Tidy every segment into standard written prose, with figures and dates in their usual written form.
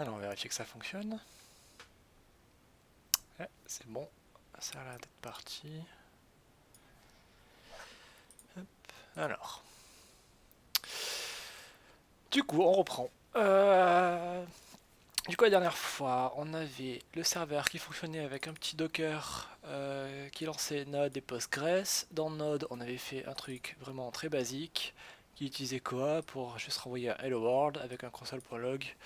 Alors on va vérifier que ça fonctionne. Ouais, c'est bon, ça a l'air d'être parti. Hop. Alors, du coup on reprend. Du coup la dernière fois on avait le serveur qui fonctionnait avec un petit Docker qui lançait Node et Postgres. Dans Node on avait fait un truc vraiment très basique qui utilisait Koa pour juste renvoyer un Hello World avec un console.log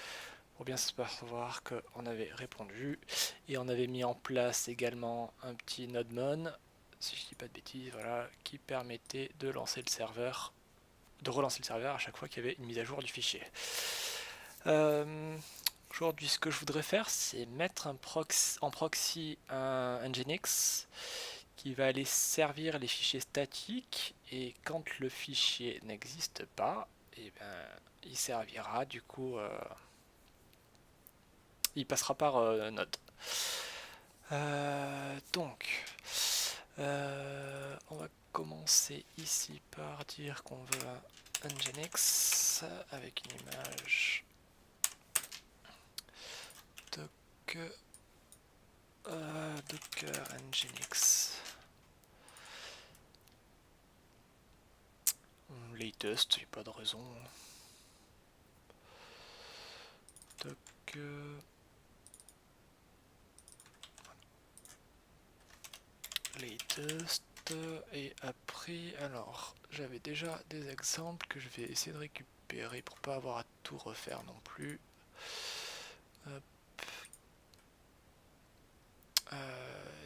pour bien savoir qu'on avait répondu. Et on avait mis en place également un petit nodemon, si je dis pas de bêtises, voilà, qui permettait de lancer le serveur, de relancer le serveur à chaque fois qu'il y avait une mise à jour du fichier. Aujourd'hui, ce que je voudrais faire, c'est mettre en proxy un Nginx qui va aller servir les fichiers statiques, et quand le fichier n'existe pas, et ben, il servira du coup il passera par Node. Donc, on va commencer ici par dire qu'on veut un Nginx avec une image docker, docker Nginx latest, il n'y a pas de raison. Docker latest. Et après, alors j'avais déjà des exemples que je vais essayer de récupérer pour pas avoir à tout refaire non plus. Hop.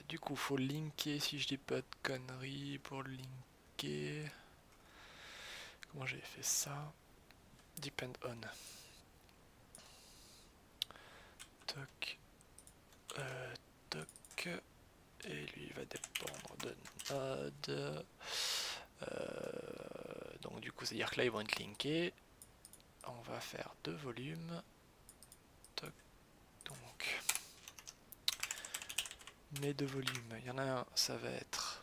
Du coup, faut linker, si je dis pas de conneries, pour linker. Comment j'ai fait ça? Depend on. Toc. Toc. Et lui va dépendre de node. Donc du coup, c'est-à-dire que là, ils vont être linkés. On va faire 2 volumes. Toc. Donc, mes 2 volumes. Il y en a un, ça va être...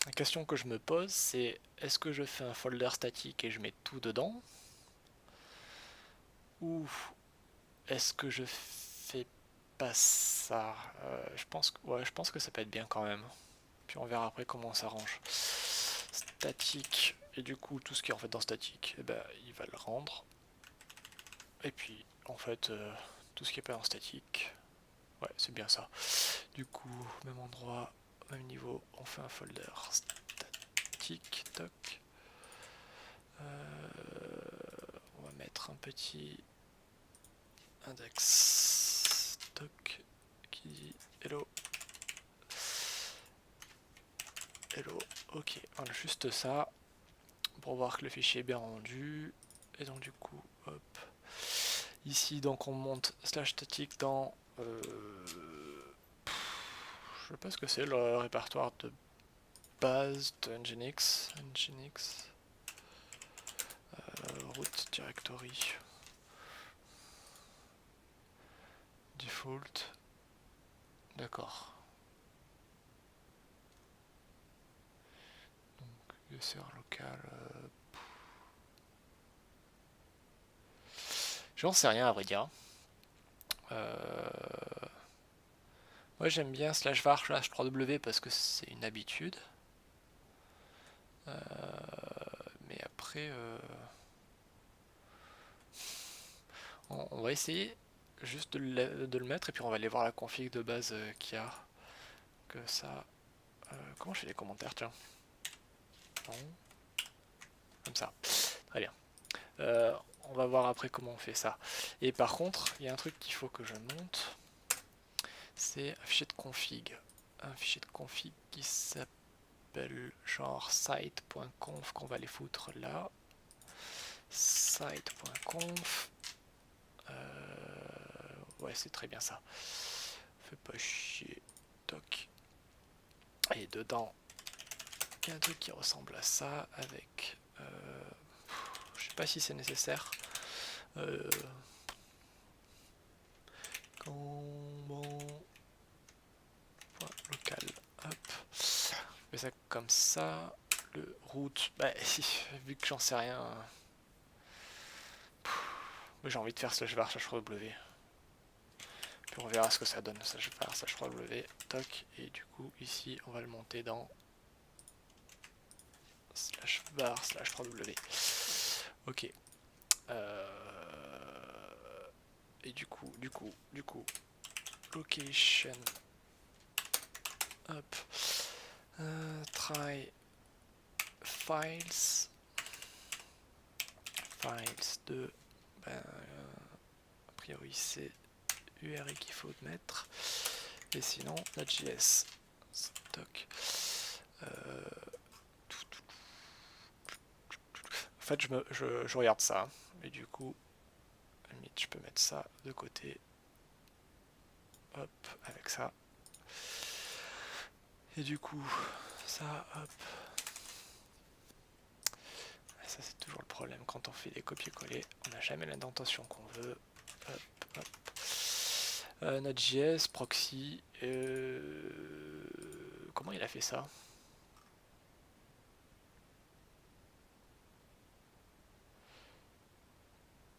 La question que je me pose, c'est est-ce que je fais un folder statique et je mets tout dedans? Ou est-ce que je fais pas ça? Je pense que ça peut être bien quand même. Puis on verra après comment on s'arrange. Statique, et du coup tout ce qui est en fait dans statique, eh ben, il va le rendre. Et puis en fait tout ce qui est pas en statique, ouais c'est bien ça. Du coup même endroit, même niveau, on fait un folder statique, toc. On va mettre un petit index toc qui dit hello. Hello, ok, voilà, juste ça pour voir que le fichier est bien rendu. Et donc du coup, hop. Ici donc on monte slash statique dans je sais pas ce que c'est, le répertoire de base de Nginx. Nginx root directory default. D'accord. Donc user local. J'en sais rien à vrai dire. Moi j'aime bien slash var slash 3w parce que c'est une habitude. Mais après, on va essayer juste de le mettre et puis on va aller voir la config de base qu'il y a. Que ça. Comment je fais les commentaires, tiens? Non. Comme ça. Très bien. On va voir après comment on fait ça. Et par contre, il y a un truc qu'il faut que je monte. C'est un fichier de config. Un fichier de config qui s'appelle genre site.conf qu'on va aller foutre là. Site.conf. Ouais, c'est très bien ça. Fais pas chier. Toc. Et dedans, il y a un truc qui ressemble à ça avec. Je sais pas si c'est nécessaire. Comment local. Hop. Je fais ça comme ça. Le route. Bah, vu que j'en sais rien. J'ai envie de faire slash var slash w. Puis on verra ce que ça donne, slash var slash w. Toc. Et du coup, ici, on va le monter dans slash var slash w. Ok. Et du coup, location. Hop. Try files. Files de. Ben, a priori, c'est URI qu'il faut mettre. Et sinon, Node.js. Stock. En fait, je regarde ça. Et du coup, à la limite, je peux mettre ça de côté. Hop, avec ça. Et du coup, ça, hop. Et ça, c'est toujours le problème quand on fait des copier-coller. On n'a jamais l'indentation qu'on veut. Hop, hop. Node.js, proxy. Comment il a fait ça?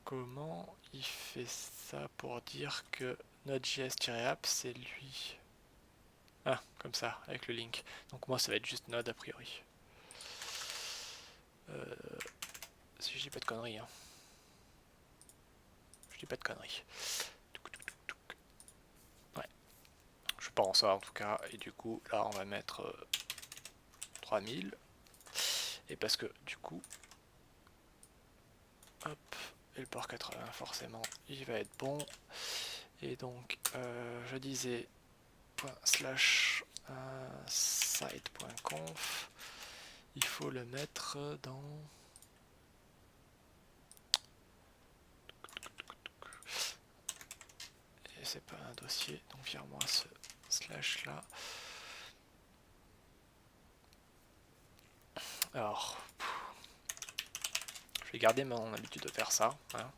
Comment il fait ça pour dire que Node.js-app c'est lui? Ah, comme ça, avec le link. Donc moi ça va être juste Node a priori. Si je dis pas de conneries. Hein. Je dis pas de conneries. Ouais. Je pense ça en tout cas. Et du coup, là on va mettre 3000. Et parce que du coup, hop, et le port 80 forcément, il va être bon. Et donc, je disais slash site.conf, il faut le mettre dans et c'est pas un dossier, donc vire-moi ce slash là. Alors, je vais garder mon habitude de faire ça, hein.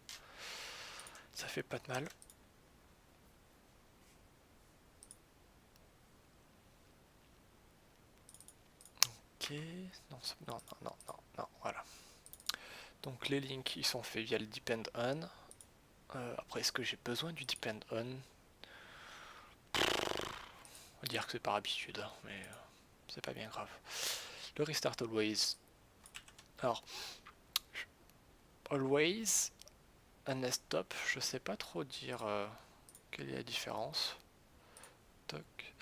Ça fait pas de mal. Ok, non, voilà. Donc les links ils sont faits via le depend on. Après, est-ce que j'ai besoin du depend on? On va dire que c'est par habitude, hein, mais c'est pas bien grave. Le restart always. Alors, always, un stop, je sais pas trop dire quelle est la différence. Toc.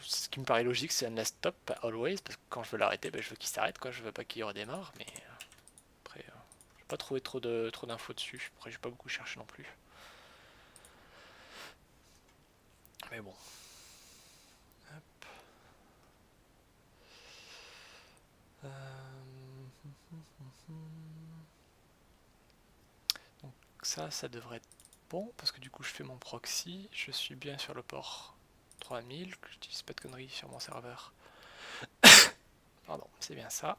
Ce qui me paraît logique, c'est un stop, pas always, parce que quand je veux l'arrêter, ben, je veux qu'il s'arrête, quoi. Je veux pas qu'il redémarre, mais après, j'ai pas trouvé trop d'infos dessus. Après, j'ai pas beaucoup cherché non plus. Mais bon. Hop. Donc ça devrait être bon, parce que du coup, je fais mon proxy, je suis bien sur le port 3000, que je dise pas de conneries sur mon serveur. Pardon, c'est bien ça.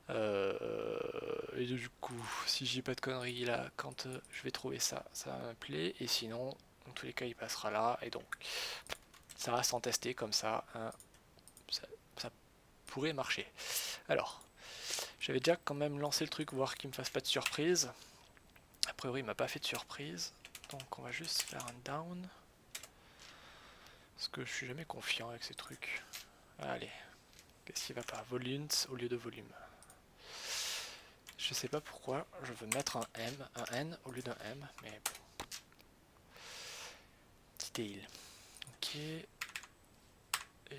Et du coup, si j'ai pas de conneries là, quand je vais trouver ça, ça va m'appeler. Et sinon, dans tous les cas, il passera là. Et donc, ça reste en testé comme ça, hein, ça pourrait marcher. Alors, j'avais déjà quand même lancé le truc, voir qu'il me fasse pas de surprise. A priori, il m'a pas fait de surprise. Donc, on va juste faire un down. Parce que je suis jamais confiant avec ces trucs. Allez, qu'est-ce qui va pas? Volumes au lieu de volume. Je sais pas pourquoi je veux mettre un M, un N au lieu d'un M, mais bon. Detail. Ok. Et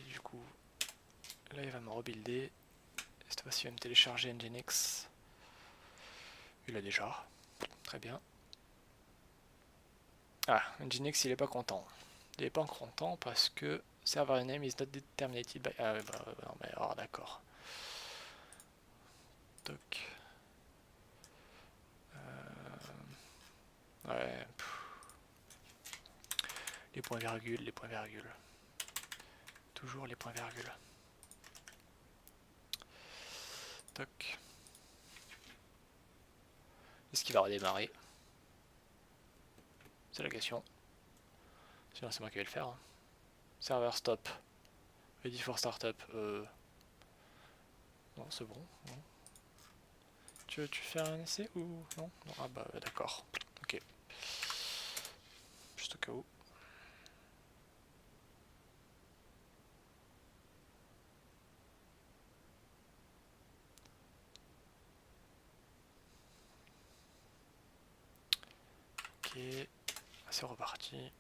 du coup, là il va me rebuilder. Cette fois-ci il va me télécharger Nginx. Il a déjà. Très bien. Ah, Nginx il est pas content. Il est pas content parce que server name is not determinated by. Ah bah non mais alors d'accord. Toc. Ouais. Les points virgules, les points virgules. Toujours les points virgules. Toc. Est-ce qu'il va redémarrer? C'est la question. Sinon c'est moi qui vais le faire. Hein. Server stop. Ready for startup. Non, c'est bon. Non. Tu veux faire un essai ou non? Non. Ah bah d'accord. Ok. Juste au cas où. Ok. C'est reparti.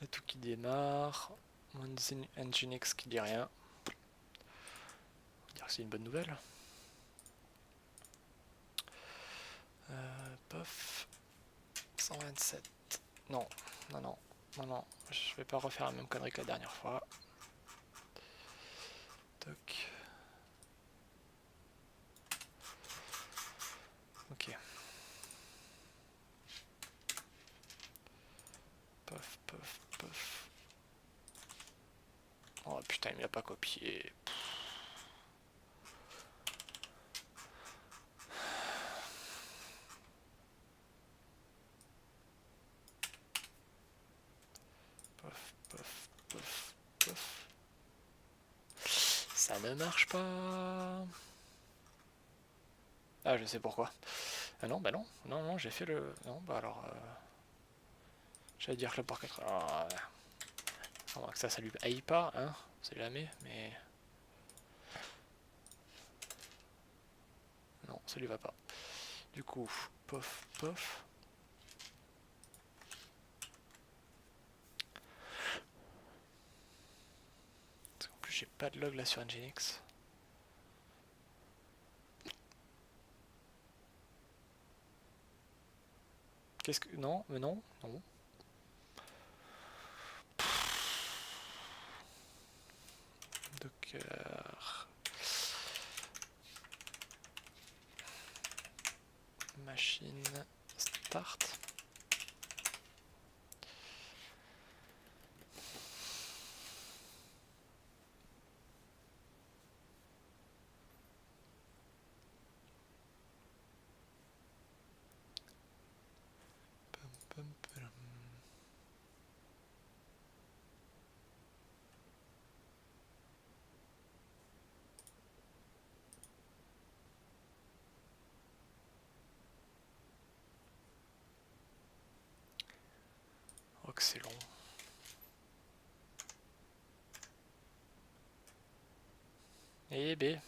Et tout qui démarre. Nginx qui dit rien. On va dire que c'est une bonne nouvelle. Pof. 127. Non, non, non, non, non. Je vais pas refaire la même connerie que la dernière fois. Toc. Ok. Pof, pof, pof. Oh putain, il m'a pas copié. Pof, pof, pof, pof. Ça ne marche pas. Ah, je sais pourquoi. Ah non, bah non, non, non, j'ai fait le... Non, bah alors... J'allais dire que le port 4... Ah, que ça lui aille pas, hein. On sait jamais, mais... Non, ça lui va pas. Du coup, pof, pof. En plus, j'ai pas de log là sur Nginx. Qu'est-ce que... Non, mais non, non. Docker... Machine... Start. Oh que c'est long. Et B.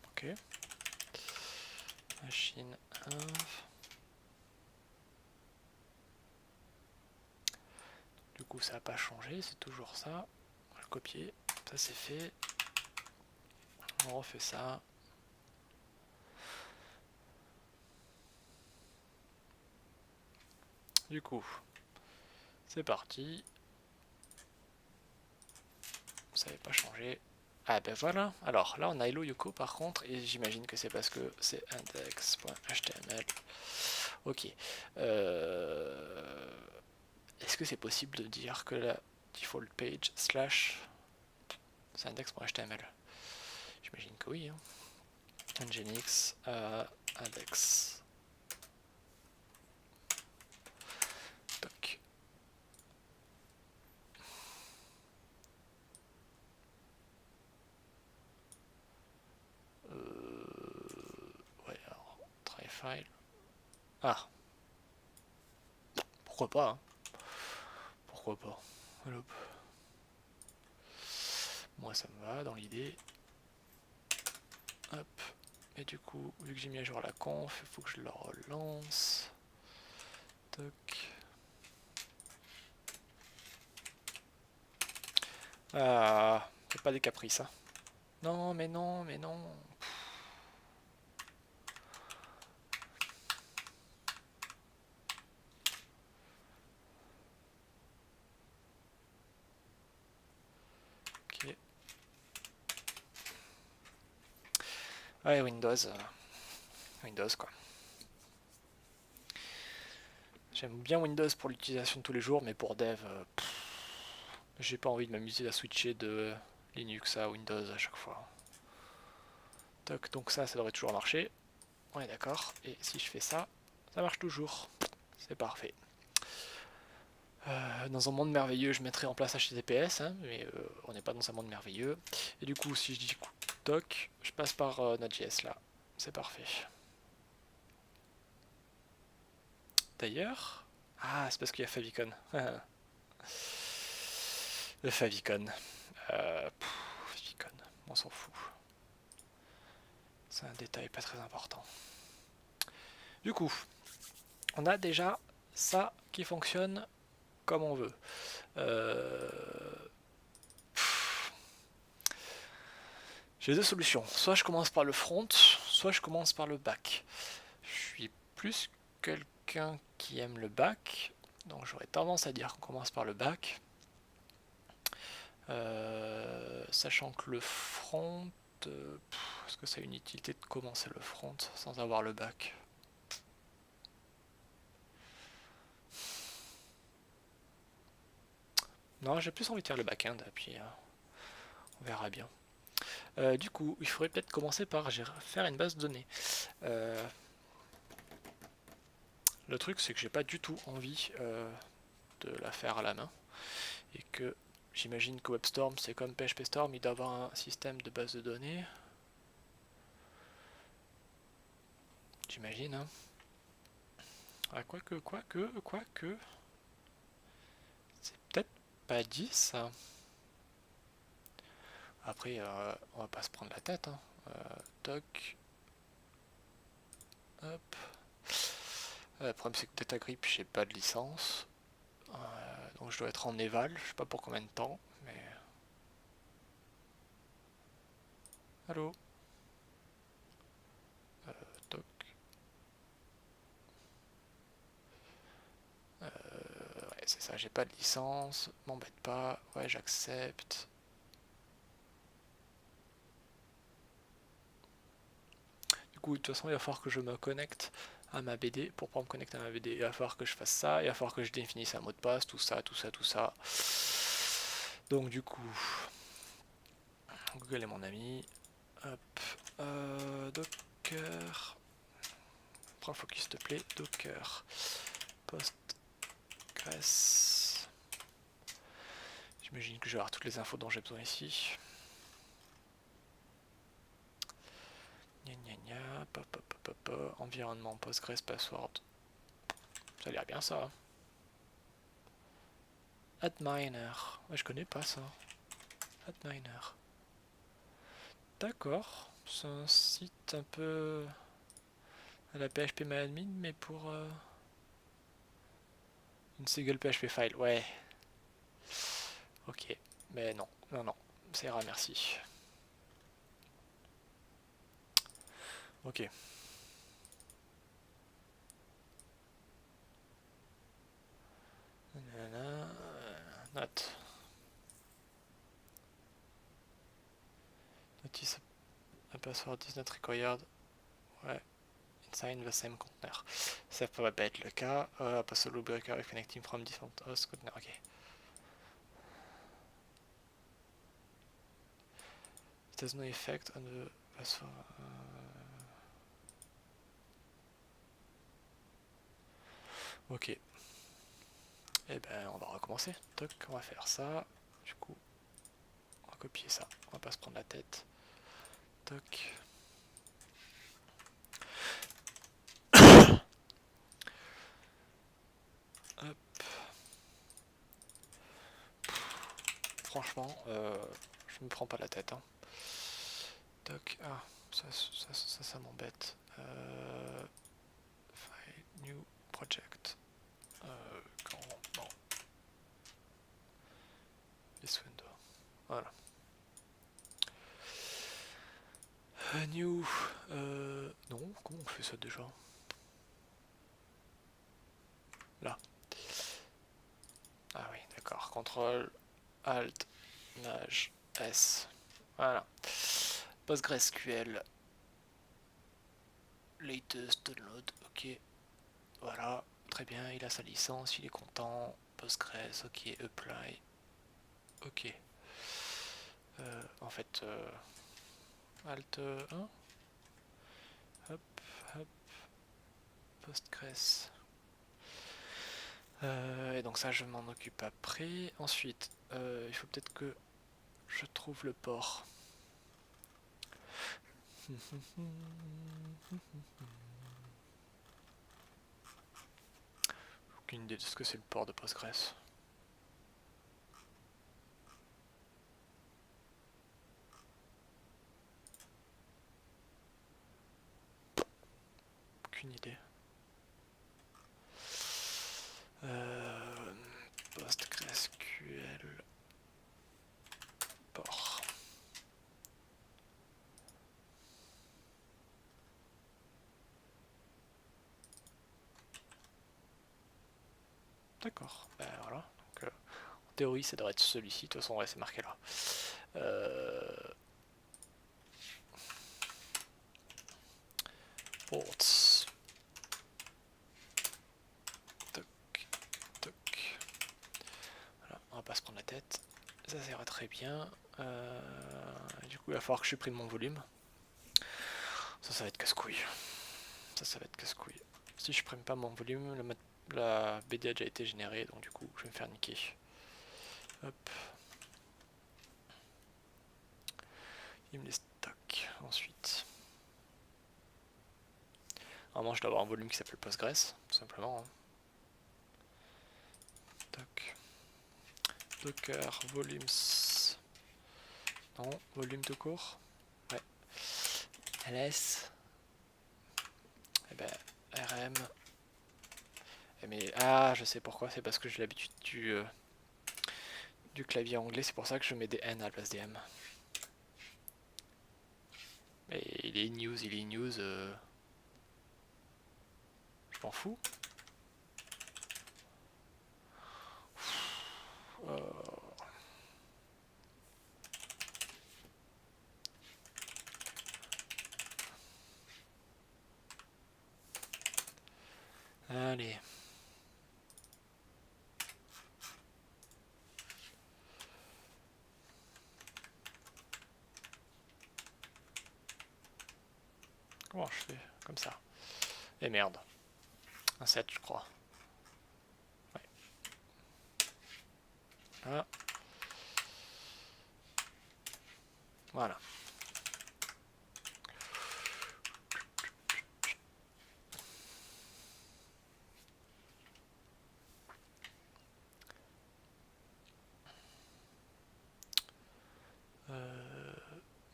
Ok. Machine 1. Du coup ça n'a pas changé, c'est toujours ça. On va le copier. Ça c'est fait. On refait ça. Du coup, c'est parti. Ça n'avait pas changé. Ah ben voilà. Alors là on a Hello Yoko par contre, et j'imagine que c'est parce que c'est index.html. Ok. Est-ce que c'est possible de dire que la default page slash c'est index.html? J'imagine que oui. Hein. Nginx index. Toc. Ouais, alors, try file. Ah, pourquoi pas, hein. Pourquoi pas. Hop. Moi ça me va dans l'idée. Hop. Et du coup, vu que j'ai mis à jour la conf, il faut que je le relance. Toc. Ah, c'est pas des caprices, hein. Non, mais non, mais non. Ok. Ouais, Windows. Windows, quoi. J'aime bien Windows pour l'utilisation de tous les jours, mais pour dev, j'ai pas envie de m'amuser à switcher de Linux à Windows à chaque fois. Toc, donc ça devrait toujours marcher. On est d'accord. Et si je fais ça, Ça marche toujours. C'est parfait. Dans un monde merveilleux, je mettrai en place HTTPS, hein, mais on n'est pas dans un monde merveilleux. Et du coup, si je dis doc, je passe par Node.js là. C'est parfait. D'ailleurs... Ah, c'est parce qu'il y a Favicon. Le Favicon. Favicon, on s'en fout. C'est un détail pas très important. Du coup, on a déjà ça qui fonctionne comme on veut. J'ai deux solutions. Soit je commence par le front, soit je commence par le back. Je suis plus quelqu'un qui aime le back, donc j'aurais tendance à dire qu'on commence par le back. Sachant que le front, est-ce que ça a une utilité de commencer le front sans avoir le back? Non, j'ai plus envie de faire le back-end, et puis on verra bien. Du coup, il faudrait peut-être commencer par faire une base de données. Le truc, c'est que j'ai pas du tout envie de la faire à la main, et que j'imagine que WebStorm, c'est comme PHPStorm, il doit avoir un système de base de données. J'imagine, hein. Ah, quoique. C'est peut-être pas dit ça. Après, on va pas se prendre la tête, hein. Doc. Hop. Le problème, c'est que DataGrip, j'ai pas de licence. Donc je dois être en éval, je sais pas pour combien de temps, mais... Allô? Doc. Ouais, c'est ça, j'ai pas de licence, m'embête pas, ouais, j'accepte. Du coup, de toute façon, il va falloir que je me connecte à ma BD. Pour pouvoir me connecter à ma BD, il va falloir que je fasse ça, il va falloir que je définisse un mot de passe, tout ça. Donc du coup, Google est mon ami. Hop, Docker. Prends focus s'il te plaît, Docker. Postgres. J'imagine que je vais avoir toutes les infos dont j'ai besoin ici. Environnement Postgres password. Ça a l'air bien ça. Adminer. Ouais, je connais pas ça. Adminer. D'accord. C'est un site un peu à la PHPMyAdmin, mais pour une single PHP file. Ouais. Ok. Mais non. Ça ira, merci. Ok. Note. Notice a password is not required. Ouais. Inside the same container. Ça va pas être le cas. Pass a loop breaker if connecting from different host container. Ok. It has no effect on the password. Ok. Et ben on va recommencer. Toc, on va faire ça. Du coup, on va copier ça. On va pas se prendre la tête. Toc. Hop. Franchement, je me prends pas la tête. Hein. Toc. Ah, ça m'embête. File, new project. Non. This window. Voilà. New. Non, comment on fait ça déjà? Là. Ah oui, d'accord. CTRL, Alt, Nage, S. Voilà. PostgreSQL. Latest download. Ok. Voilà. Très bien. Il a sa licence. Il est content. Postgres. Ok. Apply. Ok. En fait. Alt 1. Hop. Postgres. Et donc ça je m'en occupe après. Ensuite, il faut peut-être que je trouve le port. Aucune idée de ce que c'est le port de Postgres. Aucune idée. PostgreSQL port. D'accord, ben voilà. Donc, en théorie, ça devrait être celui-ci. De toute façon, ouais, c'est marqué là. Ports. Toc, toc. Voilà, on va pas se prendre la tête. Ça ira très bien. Du coup, il va falloir que je supprime mon volume. Ça va être casse-couille. Ça va être casse-couille. Si je supprime pas mon volume, la BD a déjà été générée, donc du coup, je vais me faire niquer. Hop. Il me les stocke ensuite. Normalement, je dois avoir un volume qui s'appelle Postgres, tout simplement. Hein. Toc. Docker volumes. Non, volume tout court. Ouais. ls. Et ben, rm. Mais ah, je sais pourquoi, c'est parce que j'ai l'habitude du clavier anglais, c'est pour ça que je mets des N à la place des M. Mais il est news, je m'en fous. Allez. Comment je fais? Comme ça. Et merde. Un 7 je crois. Ouais. Ah. Voilà.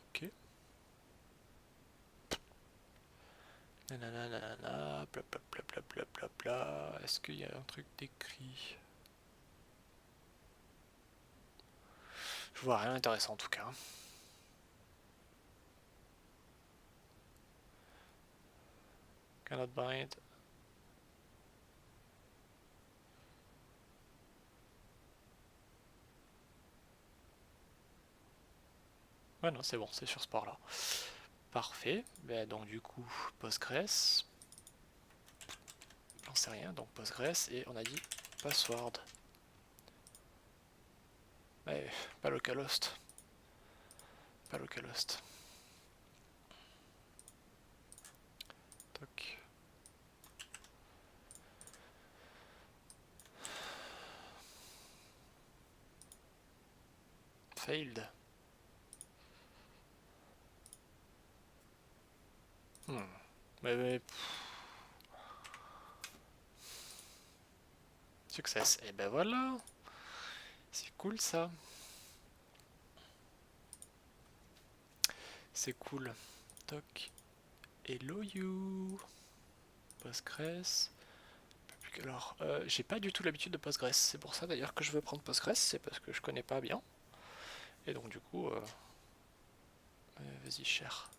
Ok. Nanana, blablabla. Est-ce qu'il y a un truc d'écrit? Je vois rien d'intéressant en tout cas. Cannot bind. Ouais non c'est bon, c'est sur ce port là. Parfait. Ben, donc du coup Postgres. J'en sais rien, donc Postgres et on a dit password. Ouais, pas localhost. Pas localhost. Toc. Failed. Mais success. Et ben voilà. C'est cool ça. C'est cool. Toc. Hello you. Postgres. Alors, j'ai pas du tout l'habitude de Postgres. C'est pour ça d'ailleurs que je veux prendre Postgres. C'est parce que je connais pas bien. Et donc du coup, vas-y cher.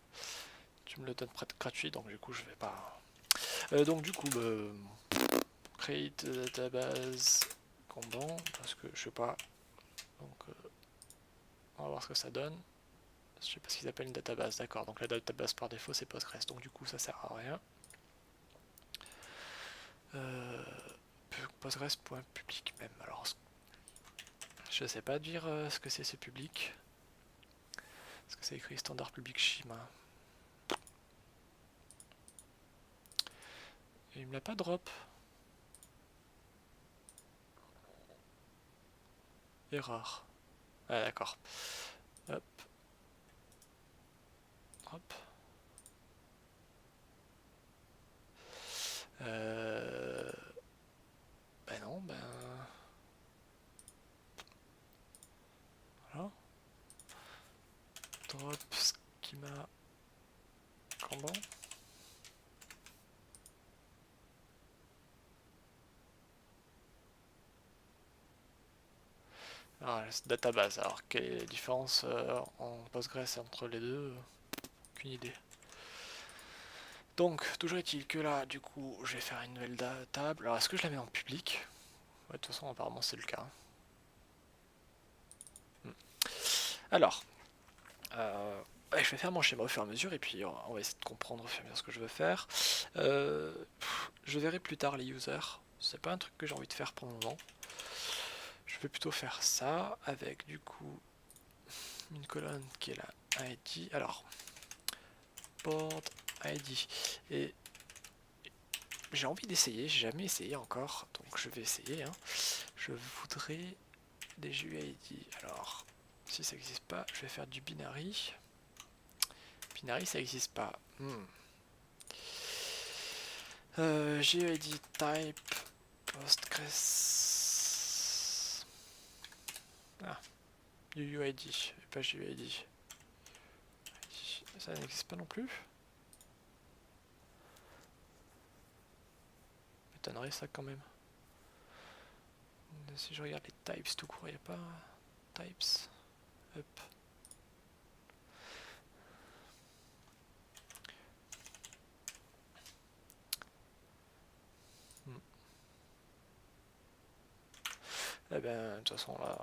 Tu me le donnes gratuit, donc du coup je vais pas. Donc du coup, create database Kanban, parce que je sais pas. Donc on va voir ce que ça donne. Je sais pas ce qu'ils appellent une database, d'accord. Donc la database par défaut c'est Postgres, donc du coup ça sert à rien. Postgres.public même. Alors je sais pas dire ce que c'est ce public. Est-ce que c'est écrit standard public schema? Il me l'a pas drop. Erreur. Ah d'accord. Hop. Hop. Ben non, ben... Voilà. Drop schema Kanban. Ah, database. Alors, quelle est la différence en Postgres entre les deux? Aucune idée. Donc, toujours est-il que là, du coup, je vais faire une nouvelle table. Alors, est-ce que je la mets en public? Ouais, de toute façon, apparemment, c'est le cas. Alors, je vais faire mon schéma au fur et à mesure, et puis on va essayer de comprendre au fur et à mesure ce que je veux faire. Je verrai plus tard les users. C'est pas un truc que j'ai envie de faire pour le moment. Je vais plutôt faire ça avec du coup une colonne qui est la ID. Alors, board ID. Et j'ai envie d'essayer, j'ai jamais essayé encore, donc je vais essayer. Hein. Je voudrais des GUID. Alors, si ça n'existe pas, je vais faire du binary. Binary, ça n'existe pas. GUID type Postgres. Ah, UUID, pas GUID. Ça n'existe pas non plus. M'étonnerait ça quand même. Si je regarde les types tout court, il n'y a pas types. Hop. Eh ben, de toute façon là,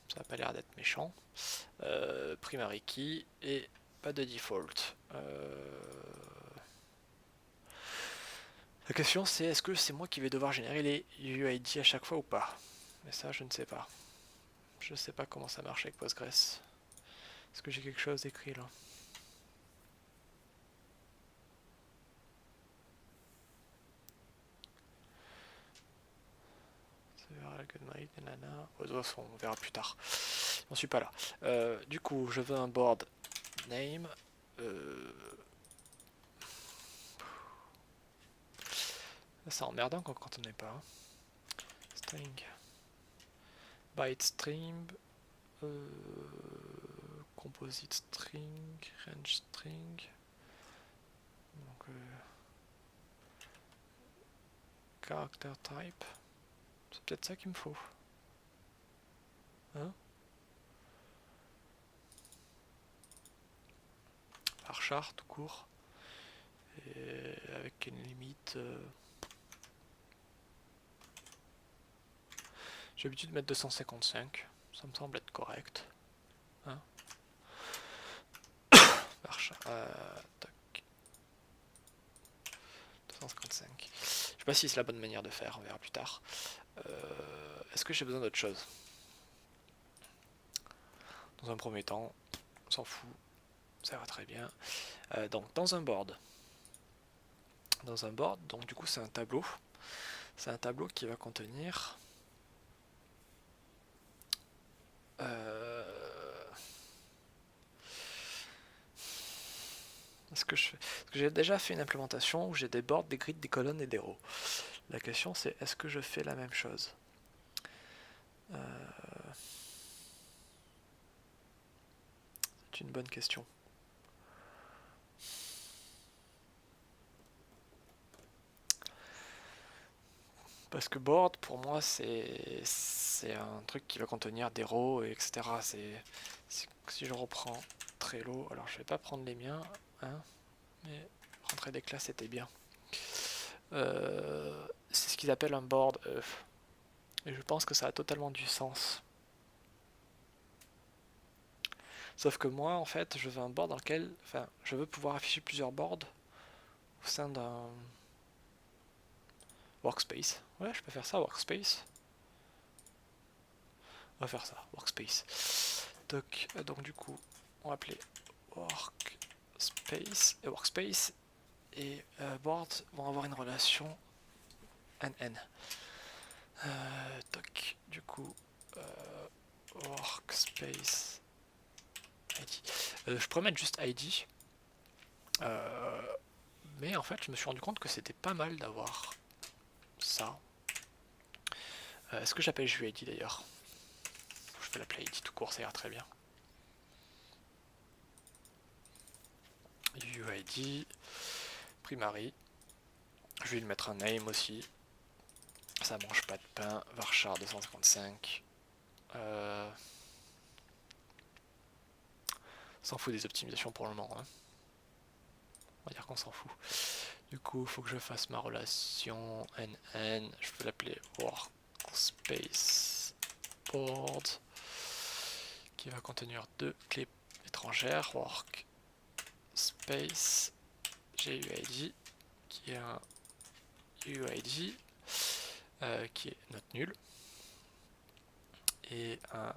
ça n'a pas l'air d'être méchant. Primary key et pas de default. La question c'est est-ce que c'est moi qui vais devoir générer les UID à chaque fois ou pas? Mais ça je ne sais pas. Je ne sais pas comment ça marche avec Postgres. Est-ce que j'ai quelque chose d'écrit là? On verra plus tard. J'en suis pas là. Du coup, je veux un board name. C'est emmerdant quand on n'est pas. String. Byte string. Composite string. Range string. Donc, character type. C'est peut-être ça qu'il me faut. Hein? Par char tout court. Et avec une limite. J'ai l'habitude de mettre 255. Ça me semble être correct. Hein? Par char. Tac. 255. Je sais pas si c'est la bonne manière de faire, on verra plus tard. Est-ce que j'ai besoin d'autre chose? Dans un premier temps, on s'en fout, ça va très bien. Donc dans un board, donc du coup c'est un tableau. C'est un tableau qui va contenir Est-ce que j'ai déjà fait une implémentation où j'ai des boards, des grids, des colonnes et des rows. La question c'est est-ce que je fais la même chose? C'est une bonne question. Parce que board pour moi c'est un truc qui va contenir des rows, etc. Si je reprends Trello, alors je vais pas prendre les miens, hein, mais rentrer des classes c'était bien. C'est ce qu'ils appellent un board. Et je pense que ça a totalement du sens. Sauf que moi, en fait, je veux un board dans lequel... Enfin, je veux pouvoir afficher plusieurs boards au sein d'un workspace. Ouais, je peux faire ça, workspace. On va faire ça, workspace. Donc du coup, on va appeler workspace et workspace. et board vont avoir une relation NN. Toc, du coup, workspace ID. Je pourrais mettre juste ID. Mais en fait, je me suis rendu compte que c'était pas mal d'avoir ça. Est-ce que j'appelle UID d'ailleurs? Je vais l'appeler ID tout court, ça ira très bien. UID, primary. Je vais lui mettre un name aussi. Ça mange pas de pain. Varchar 255. S'en fout des optimisations pour le moment. Hein. On va dire qu'on s'en fout. Du coup, il faut que je fasse ma relation NN. Je peux l'appeler workspace board qui va contenir deux clés étrangères. Workspace GUID qui est un UID qui est note nulle et un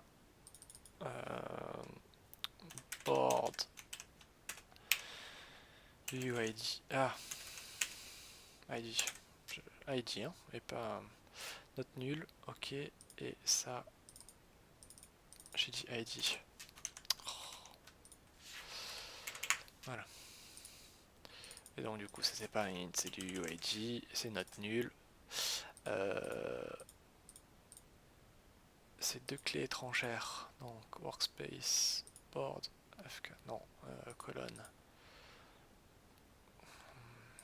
board UID. Ah, ID. ID, hein, et pas note nulle. Ok, et ça, j'ai dit ID. Voilà. Et donc du coup, ça c'est pas un int, c'est du UID, c'est note nulle. C'est deux clés étrangères, donc workspace, board, FK, non, colonne.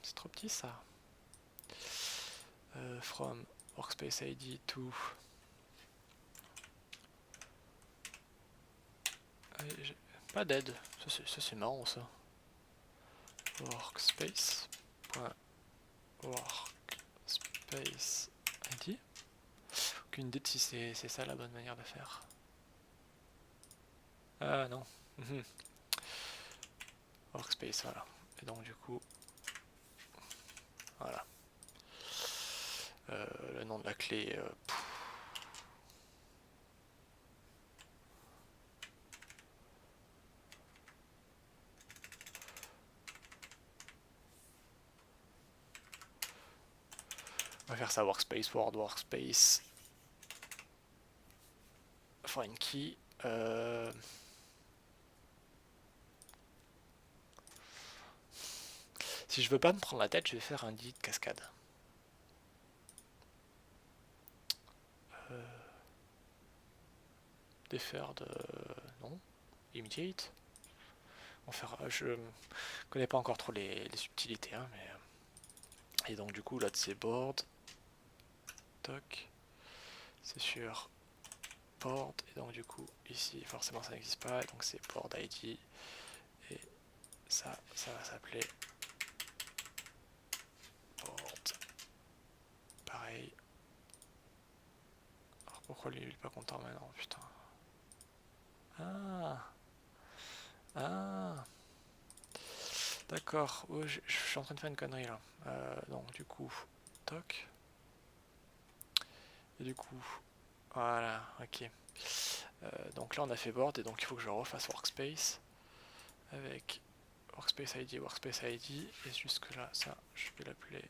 C'est trop petit ça. From workspace ID to. Pas d'aide, ça c'est marrant ça. Workspace. Workspace ID. Aucune idée de si c'est ça la bonne manière de faire. Ah non. Workspace, voilà. Et donc du coup, voilà. Le nom de la clé. On va faire ça workspace, word, workspace. Foreign key. Si je veux pas me prendre la tête, je vais faire un dit cascade. Deferred, non. Immediate. On va faire, je connais pas encore trop les subtilités, hein, mais. Et donc du coup là c'est board. Toc. C'est sur board. Et donc du coup ici forcément ça n'existe pas. Donc c'est board ID. Et ça va s'appeler board. Pareil. Alors pourquoi lui il est pas content maintenant, putain. Ah. D'accord, je suis en train de faire une connerie là. Donc du coup, toc. Et du coup, voilà, ok. Donc là on a fait board et donc il faut que je refasse workspace avec workspace ID et jusque là ça je vais l'appeler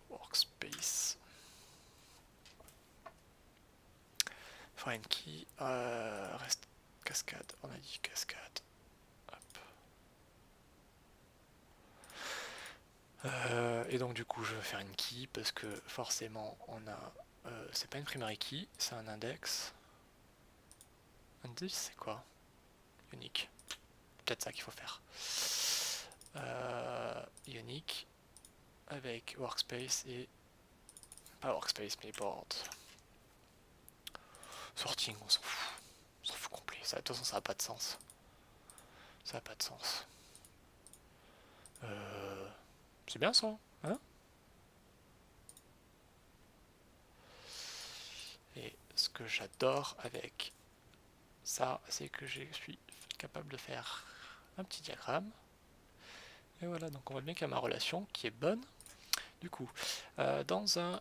workspace. Find key, reste cascade, on a dit cascade. Et donc du coup je vais faire une key parce que forcément on a c'est pas une primary key, c'est un index. Index c'est quoi? Unique. Peut-être ça qu'il faut faire. Unique avec workspace et pas workspace mais board. Sorting, on s'en fout. On s'en fout complet. Ça, de toute façon ça n'a pas de sens. Ça n'a pas de sens. C'est bien ça, hein? Et ce que j'adore avec ça, c'est que je suis capable de faire un petit diagramme. Et voilà, donc on voit bien qu'il y a ma relation qui est bonne. Du coup, dans un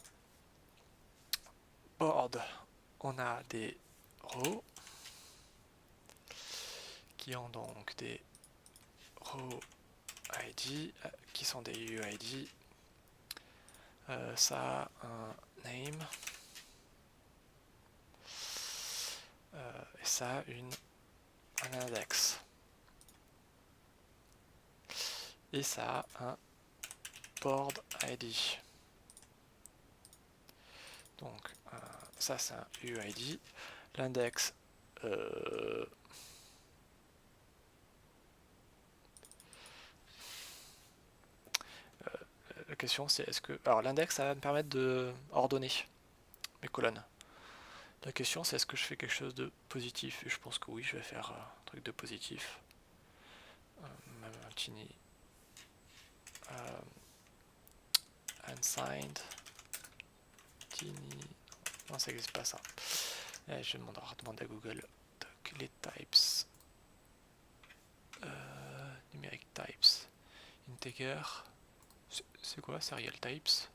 board, on a des rows qui ont donc des row ID qui sont des UID. Ça a un name et ça a un index. Et ça a un board ID. Donc ça c'est un UID. L'index la question c'est est-ce que... Alors l'index ça va me permettre de ordonner mes colonnes. La question c'est est-ce que je fais quelque chose de positif, et je pense que oui, je vais faire un truc de positif. Même un tiny unsigned tiny... Non, ça n'existe pas ça. Et je vais demander à Google. Donc, les types. Numeric types. Integer. C'est quoi? Serial types.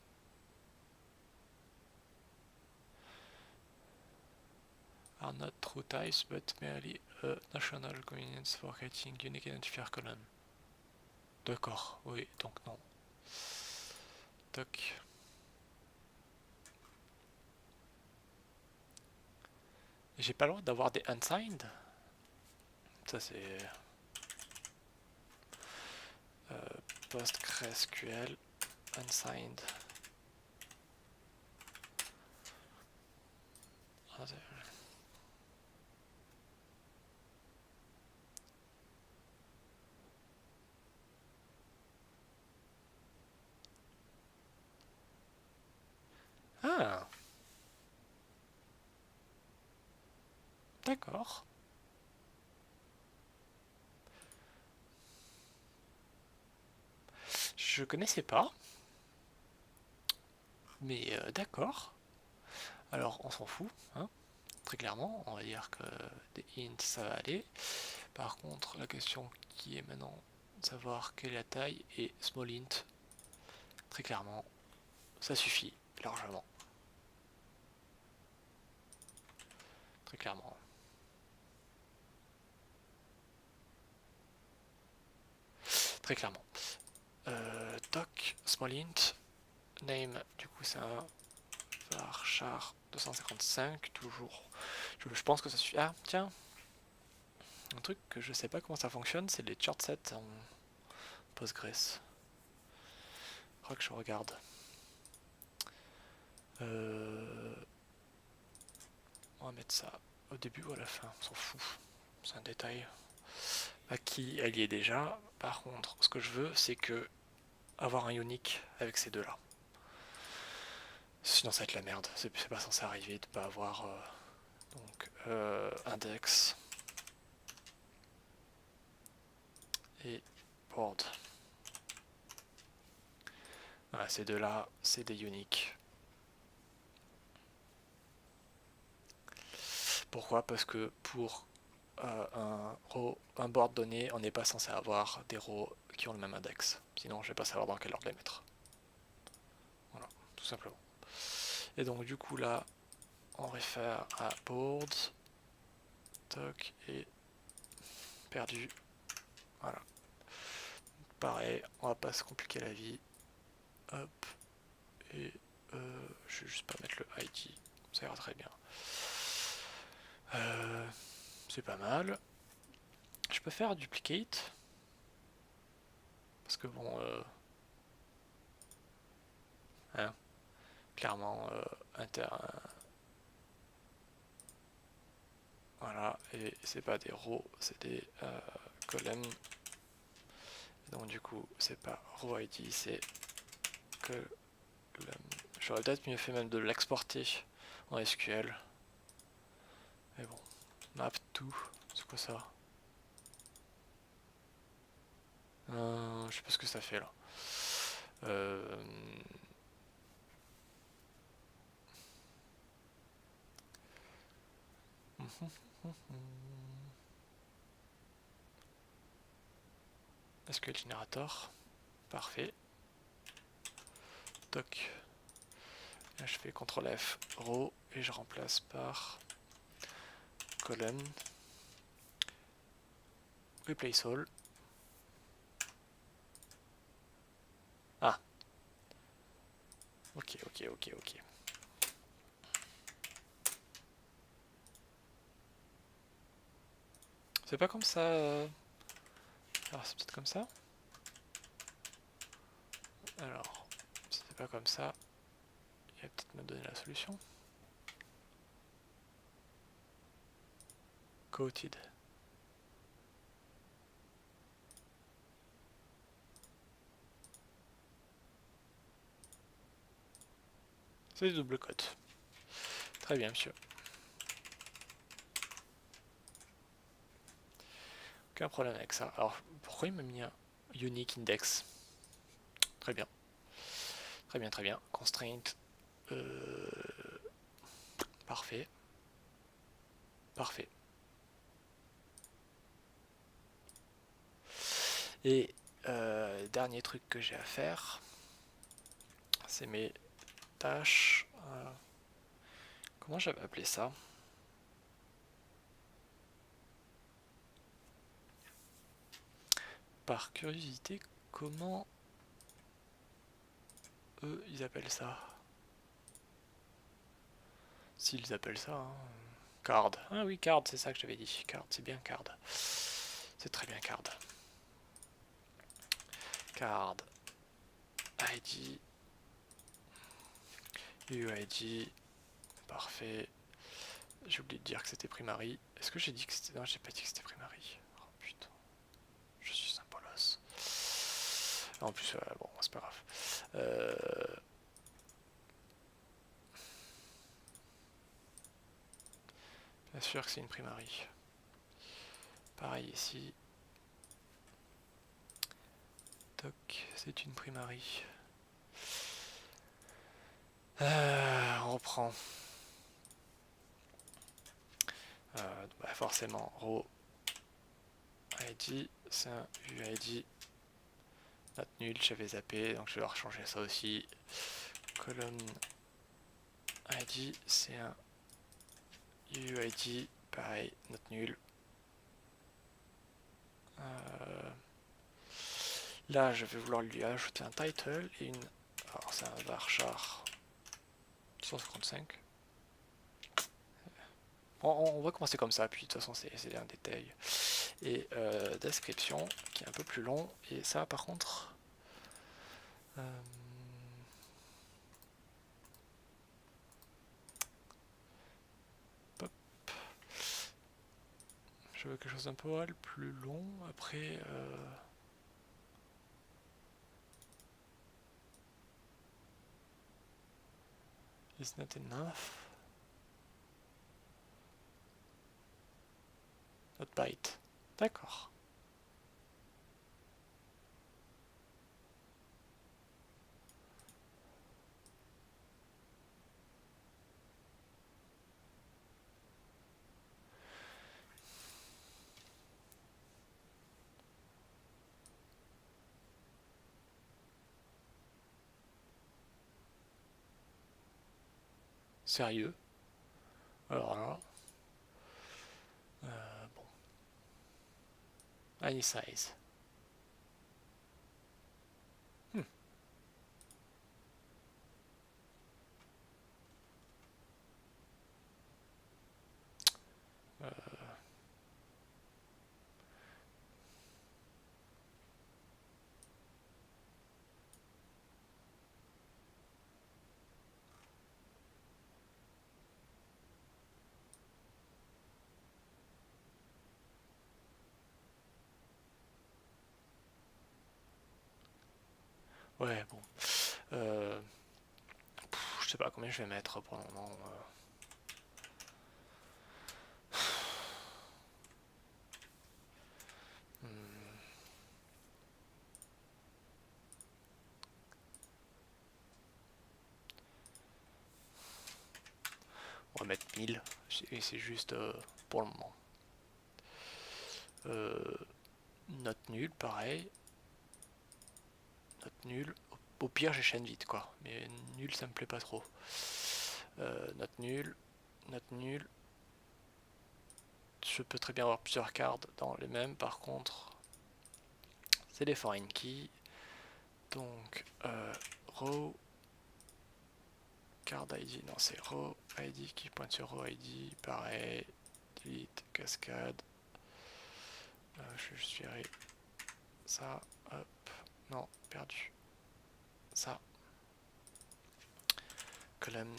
Are not true types, but merely a national convenience for creating unique identifier column. D'accord, oui, donc non. Toc. J'ai pas le droit d'avoir des unsigned. Ça c'est PostgreSQL unsigned. Ah, d'accord. Je connaissais pas, mais d'accord. Alors on s'en fout, hein, très clairement. On va dire que des hints ça va aller. Par contre, la question qui est maintenant de savoir quelle est la taille et small int, très clairement, ça suffit largement. Très clairement. Très clairement. Doc, small int, name, du coup c'est un varchar 255, toujours. Je pense que ça suffit. Ah, tiens, un truc que je sais pas comment ça fonctionne, c'est les chart sets en Postgres. Je crois que je regarde. On va mettre ça au début ou à la fin, on s'en fout. C'est un détail. Qui elle y est déjà. Par contre, ce que je veux, c'est que avoir un unique avec ces deux-là. Sinon, ça va être la merde. C'est pas censé arriver de pas avoir donc index et board. Voilà, ces deux-là, c'est des uniques. Pourquoi? Parce que pour un board donné, on n'est pas censé avoir des rows qui ont le même index. Sinon, je vais pas savoir dans quel ordre les mettre. Voilà, tout simplement. Et donc, du coup, là, on réfère à board. Toc, et perdu. Voilà. Pareil, on va pas se compliquer la vie. Hop. Et je vais juste pas mettre le ID. Ça ira très bien. C'est pas mal. Je peux faire duplicate. Parce que bon... hein, clairement, voilà, et c'est pas des rows, c'est des columns. Donc du coup, c'est pas row ID, c'est column. J'aurais peut-être mieux fait même de l'exporter en SQL. Mais bon, map to, c'est quoi ça? Je sais pas ce que ça fait là. SQL Generator, parfait. Toc. Là je fais CTRL F row et je remplace par column. Replace all. Ok, ok, ok, ok. C'est pas comme ça. Alors c'est peut-être comme ça. Alors, si c'est pas comme ça, il va peut-être me donner la solution. Coated. C'est du double cote. Très bien, monsieur. Aucun problème avec ça. Alors, pourquoi il m'a mis un unique index? Très bien. Très bien, très bien. Constraint. Parfait. Parfait. Et dernier truc que j'ai à faire, c'est mes tâches. Comment j'avais appelé ça? Par curiosité, comment eux ils appellent ça? S'ils appellent ça, hein. Card. Ah oui, card, c'est ça que j'avais dit. Card, c'est bien card. C'est très bien card. Card. ID. UID. Parfait. J'ai oublié de dire que c'était primary. Est-ce que j'ai dit que c'était... Non, j'ai pas dit que c'était primary. Oh putain. Je suis un bolos. En plus, bon, c'est pas grave. Bien sûr que c'est une primary. Pareil ici. Toc, c'est une primary. On reprend. Bah forcément, row ID, c'est un UID. Note nul, j'avais zappé, donc je vais leur changer ça aussi. Column ID, c'est un UID, pareil, note nul. Là, je vais vouloir lui ajouter un title et une. Alors, c'est un varchar 155. On va commencer comme ça, puis de toute façon, c'est un détail. Et description qui est un peu plus long. Et ça, par contre. Pop. Je veux quelque chose d'un peu plus long. Après. Is not enough. Not byte. D'accord. Sérieux. Alors là. Bon. Any size. Hmm. Ouais, bon. Je sais pas combien je vais mettre pour le moment. On va mettre 1000. Et c'est juste pour le moment. Note nulle, pareil. Note nulle. Au pire, j'enchaîne vite, quoi. Mais nul, ça me plaît pas trop. Note nulle. Note nulle. Je peux très bien avoir plusieurs cartes dans les mêmes. Par contre, c'est des foreign keys. Donc, row card ID, non c'est row ID qui pointe sur row ID, pareil, delete, cascade, je vais juste virer ça, hop, non, perdu, ça, colonne,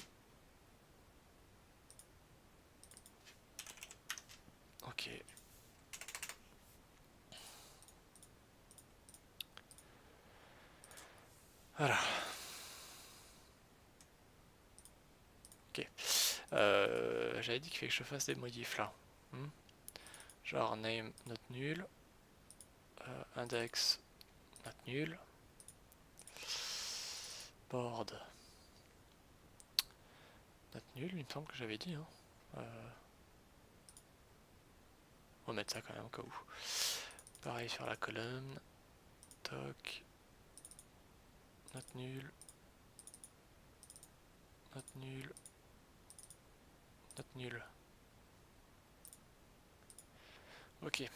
ok, voilà, ok, j'avais dit qu'il fallait que je fasse des modifs là, genre name not nul, index not nul, board not nul, il me semble que j'avais dit, hein. On va mettre ça quand même au cas où. Pareil sur la colonne, toc, not nul, not nul, not nul. Ok. La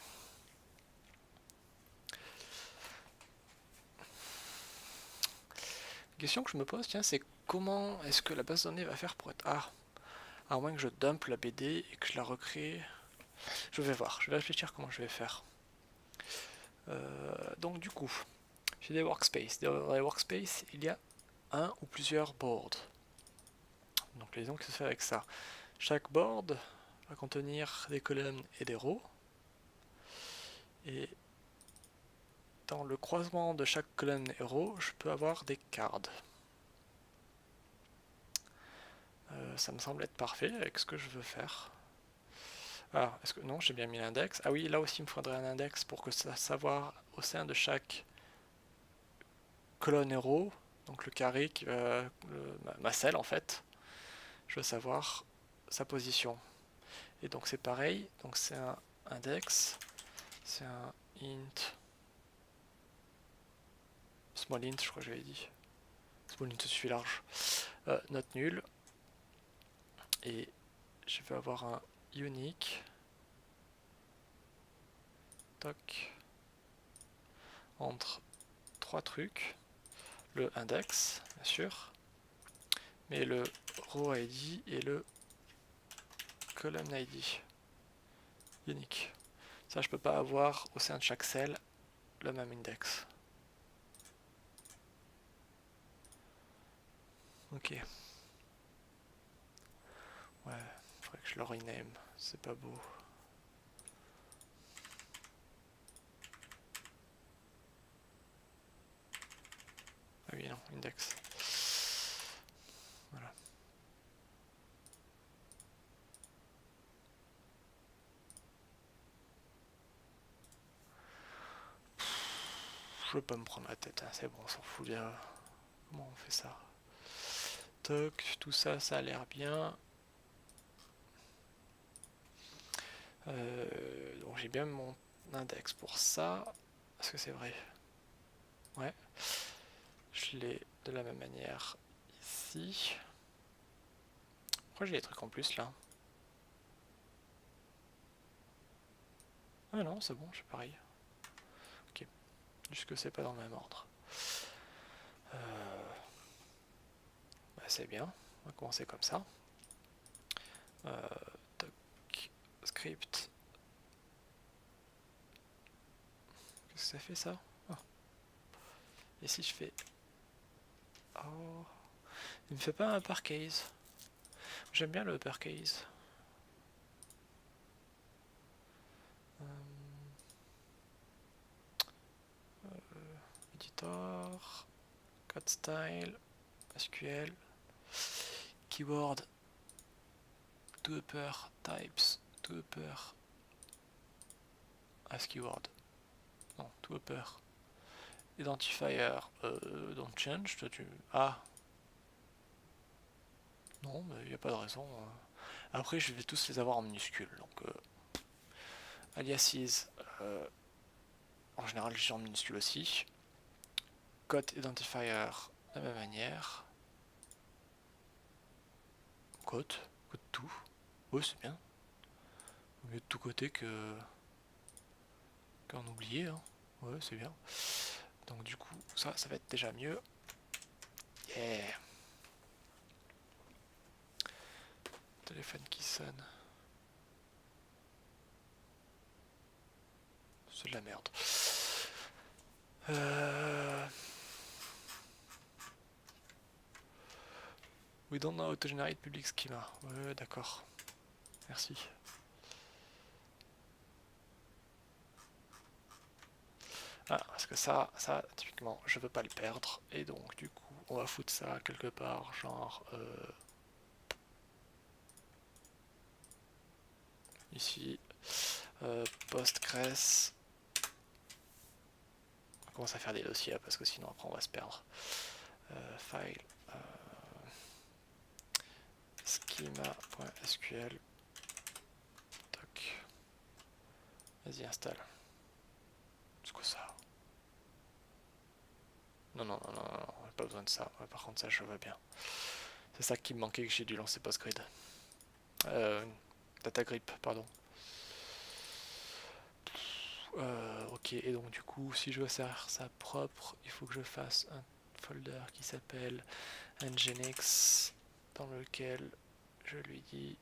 question que je me pose, tiens, c'est comment est-ce que la base de données va faire pour être... Ah, à moins que je dump la BD et que je la recrée. Je vais voir, je vais réfléchir comment je vais faire. Donc du coup, j'ai des workspaces. Dans les workspaces, il y a un ou plusieurs boards. Donc les liaisons qui se fait avec ça. Chaque board va contenir des colonnes et des rows. Et dans le croisement de chaque colonne et row, je peux avoir des cards. Ça me semble être parfait avec ce que je veux faire. Ah, est-ce que non, j'ai bien mis l'index. Ah oui, là aussi il me faudrait un index pour que ça savoir au sein de chaque colonne et row, donc le carré, ma selle en fait, je veux savoir sa position. Et donc c'est pareil, donc c'est un index, c'est un int, small int je crois que j'avais dit, small int suffit large, not nul, et je vais avoir un unique, toc, entre trois trucs, le index bien sûr, mais le row ID et le column ID unique. Ça je peux pas avoir au sein de chaque cell le même index. Ok. Ouais, faudrait que je le rename, c'est pas beau. Ah oui, non, index. Voilà. Je veux pas me prendre la tête, hein, c'est bon, on s'en fout bien. Comment on fait ça? Toc, tout ça, ça a l'air bien. Donc j'ai bien mon index pour ça. Est-ce que c'est vrai? Ouais. Je l'ai de la même manière ici. Pourquoi j'ai des trucs en plus là? Ah non, c'est bon, j'ai pareil. Ok. Juste que c'est pas dans le même ordre. Bah, c'est bien. On va commencer comme ça. Toc. Script. Qu'est-ce que ça fait ça? Oh. Et si je fais... Oh. Il me fait pas un uppercase. J'aime bien le uppercase. Editor. Code style. SQL. Keyword. To upper. Types. To upper. As keyword. Non, to upper. Identifier. Don't change. Toi, tu... Ah. Non, mais il n'y a pas de raison. Après, je vais tous les avoir en minuscules. Donc, aliases, en général, j'ai en minuscules aussi. Code identifier, de la même manière. Code tout. Ouais, c'est bien. Au mieux de tout côté qu'en oublier. Hein. Ouais, c'est bien. Donc, du coup, ça va être déjà mieux. Yeah. téléphone qui sonne. C'est de la merde. We don't know how to generate public schema. Ouais, d'accord. Merci. Ah, parce que ça, typiquement, je veux pas le perdre. Et donc, du coup, on va foutre ça quelque part, genre... ici. Postgres. On commence à faire des dossiers, là, parce que sinon, après, on va se perdre. File. Schema.sql. Toc. Vas-y, installe. C'est quoi ça? Non, non, non, non, non, pas besoin de ça. Ouais, par contre, ça, je vois bien. C'est ça qui me manquait, que j'ai dû lancer PostGrid. Datagrip, pardon. Ok, et donc du coup, si je veux faire ça propre, il faut que je fasse un folder qui s'appelle nginx, dans lequel je lui dis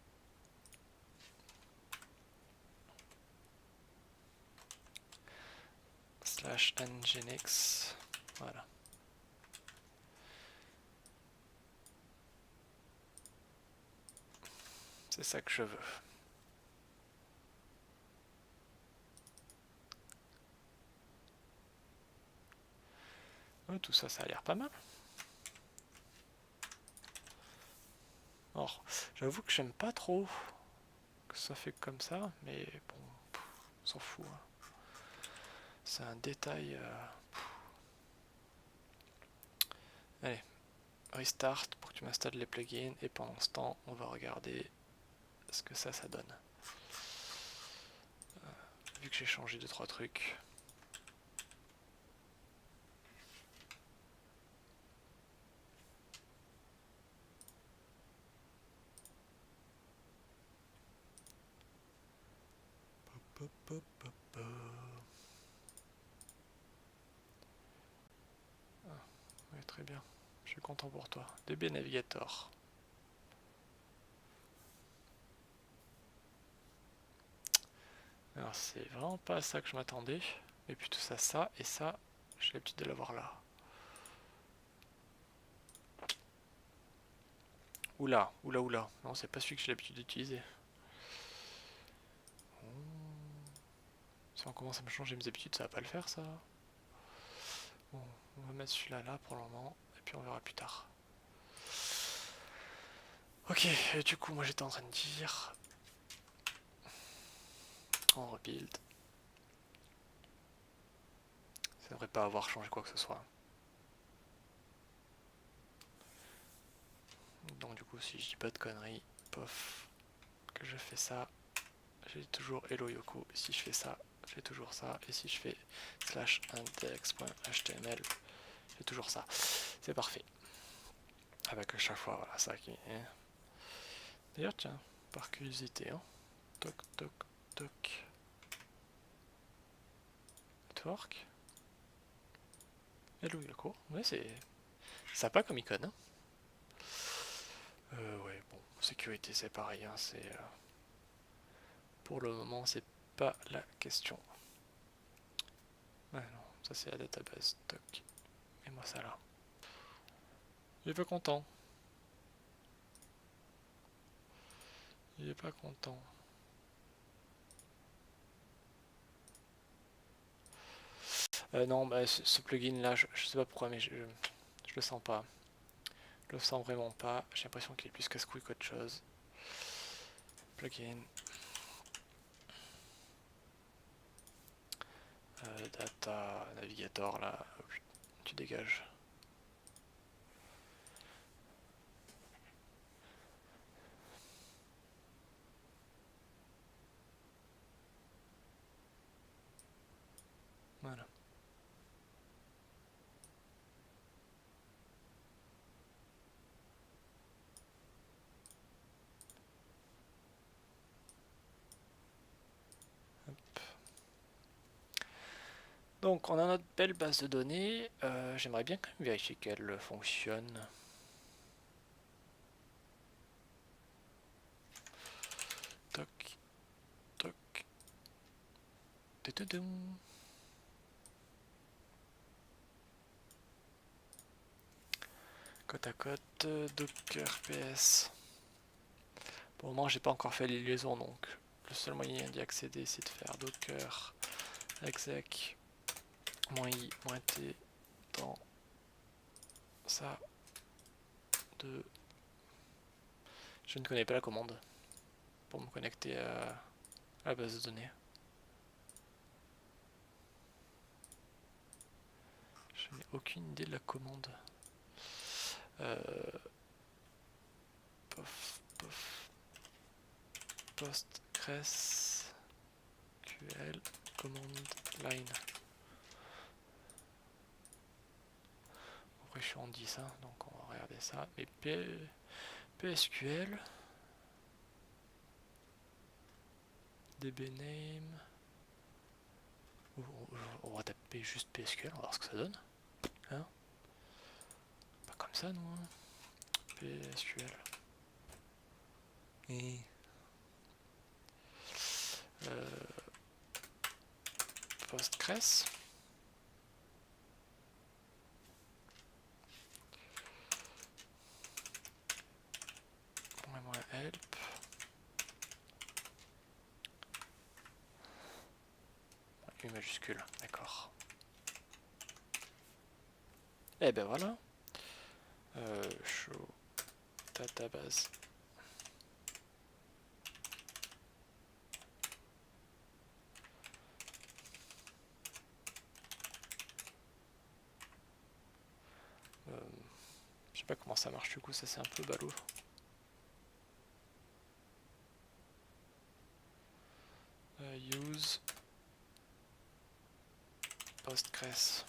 /nginx. Voilà. C'est ça que je veux. Tout ça, ça a l'air pas mal. Alors, j'avoue que j'aime pas trop que ça fait comme ça, mais bon, on s'en fout. Hein. C'est un détail. Allez, restart pour que tu m'installes les plugins, et pendant ce temps, on va regarder ce que ça donne. Vu que j'ai changé 2-3 trucs. Oui, très bien. Je suis content pour toi. DB Navigator. Alors c'est vraiment pas à ça que je m'attendais. Mais plutôt ça, et ça, j'ai l'habitude de l'avoir là. Oula, oula, oula. Non, c'est pas celui que j'ai l'habitude d'utiliser. Si on commence à me changer mes habitudes, ça va pas le faire, ça. Bon, on va mettre celui-là là pour le moment, et puis on verra plus tard. Ok, et du coup, moi j'étais en train de dire... On rebuild. Ça devrait pas avoir changé quoi que ce soit. Donc du coup, si je dis pas de conneries, pof, que je fais ça, j'ai toujours hello yoko. Si je fais ça, j'ai toujours ça. Et si je fais /index.html, j'ai toujours ça. C'est parfait. Avec à chaque fois, voilà, ça qui est... D'ailleurs, tiens, par curiosité, hein. Toc, toc, toc. Network. Hello yoko. Ouais, c'est sympa comme icône, hein. Ouais, bon, sécurité c'est pareil, hein, c'est... pour le moment, c'est pas la question. Ouais, non, ça c'est la database, toc. Mets-moi ça là. Il est pas content. Il est pas content. Non, bah, ce plugin là, je sais pas pourquoi, mais je le sens pas. Je le sens vraiment pas. J'ai l'impression qu'il est plus casse-couille qu'autre chose. Plugin. Data Navigator là. Tu dégages. Voilà. Donc on a notre belle base de données. J'aimerais bien quand même vérifier qu'elle fonctionne. Tududum. Côte à côte, Docker PS. Pour le moment, j'ai pas encore fait les liaisons, donc le seul moyen d'y accéder, c'est de faire Docker exec -i -t dans ça de. Je ne connais pas la commande pour me connecter à la base de données. Je n'ai aucune idée de la commande. PostgreSQL command line. Après je suis en 10, hein, donc on va regarder ça. Et PSQL dbname. On va taper juste PSQL, on va voir ce que ça donne. Hein, pas comme ça, nous. Hein. PSQL. Et Postgres. Help. U majuscule, d'accord. Et ben voilà. Show database. Je sais pas comment ça marche du coup, ça c'est un peu ballot. Use Postgres.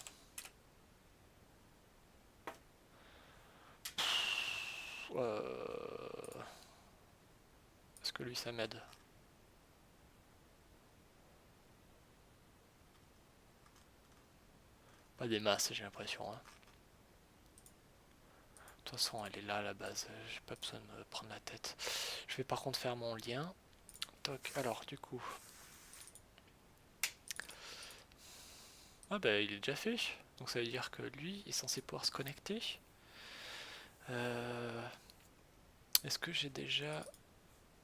Est-ce que lui ça m'aide? Pas des masses, j'ai l'impression. Hein. De toute façon, elle est là à la base, j'ai pas besoin de me prendre la tête. Je vais par contre faire mon lien. Toc, alors du coup. Ah bah il est déjà fait. Donc ça veut dire que lui est censé pouvoir se connecter. Est-ce que j'ai déjà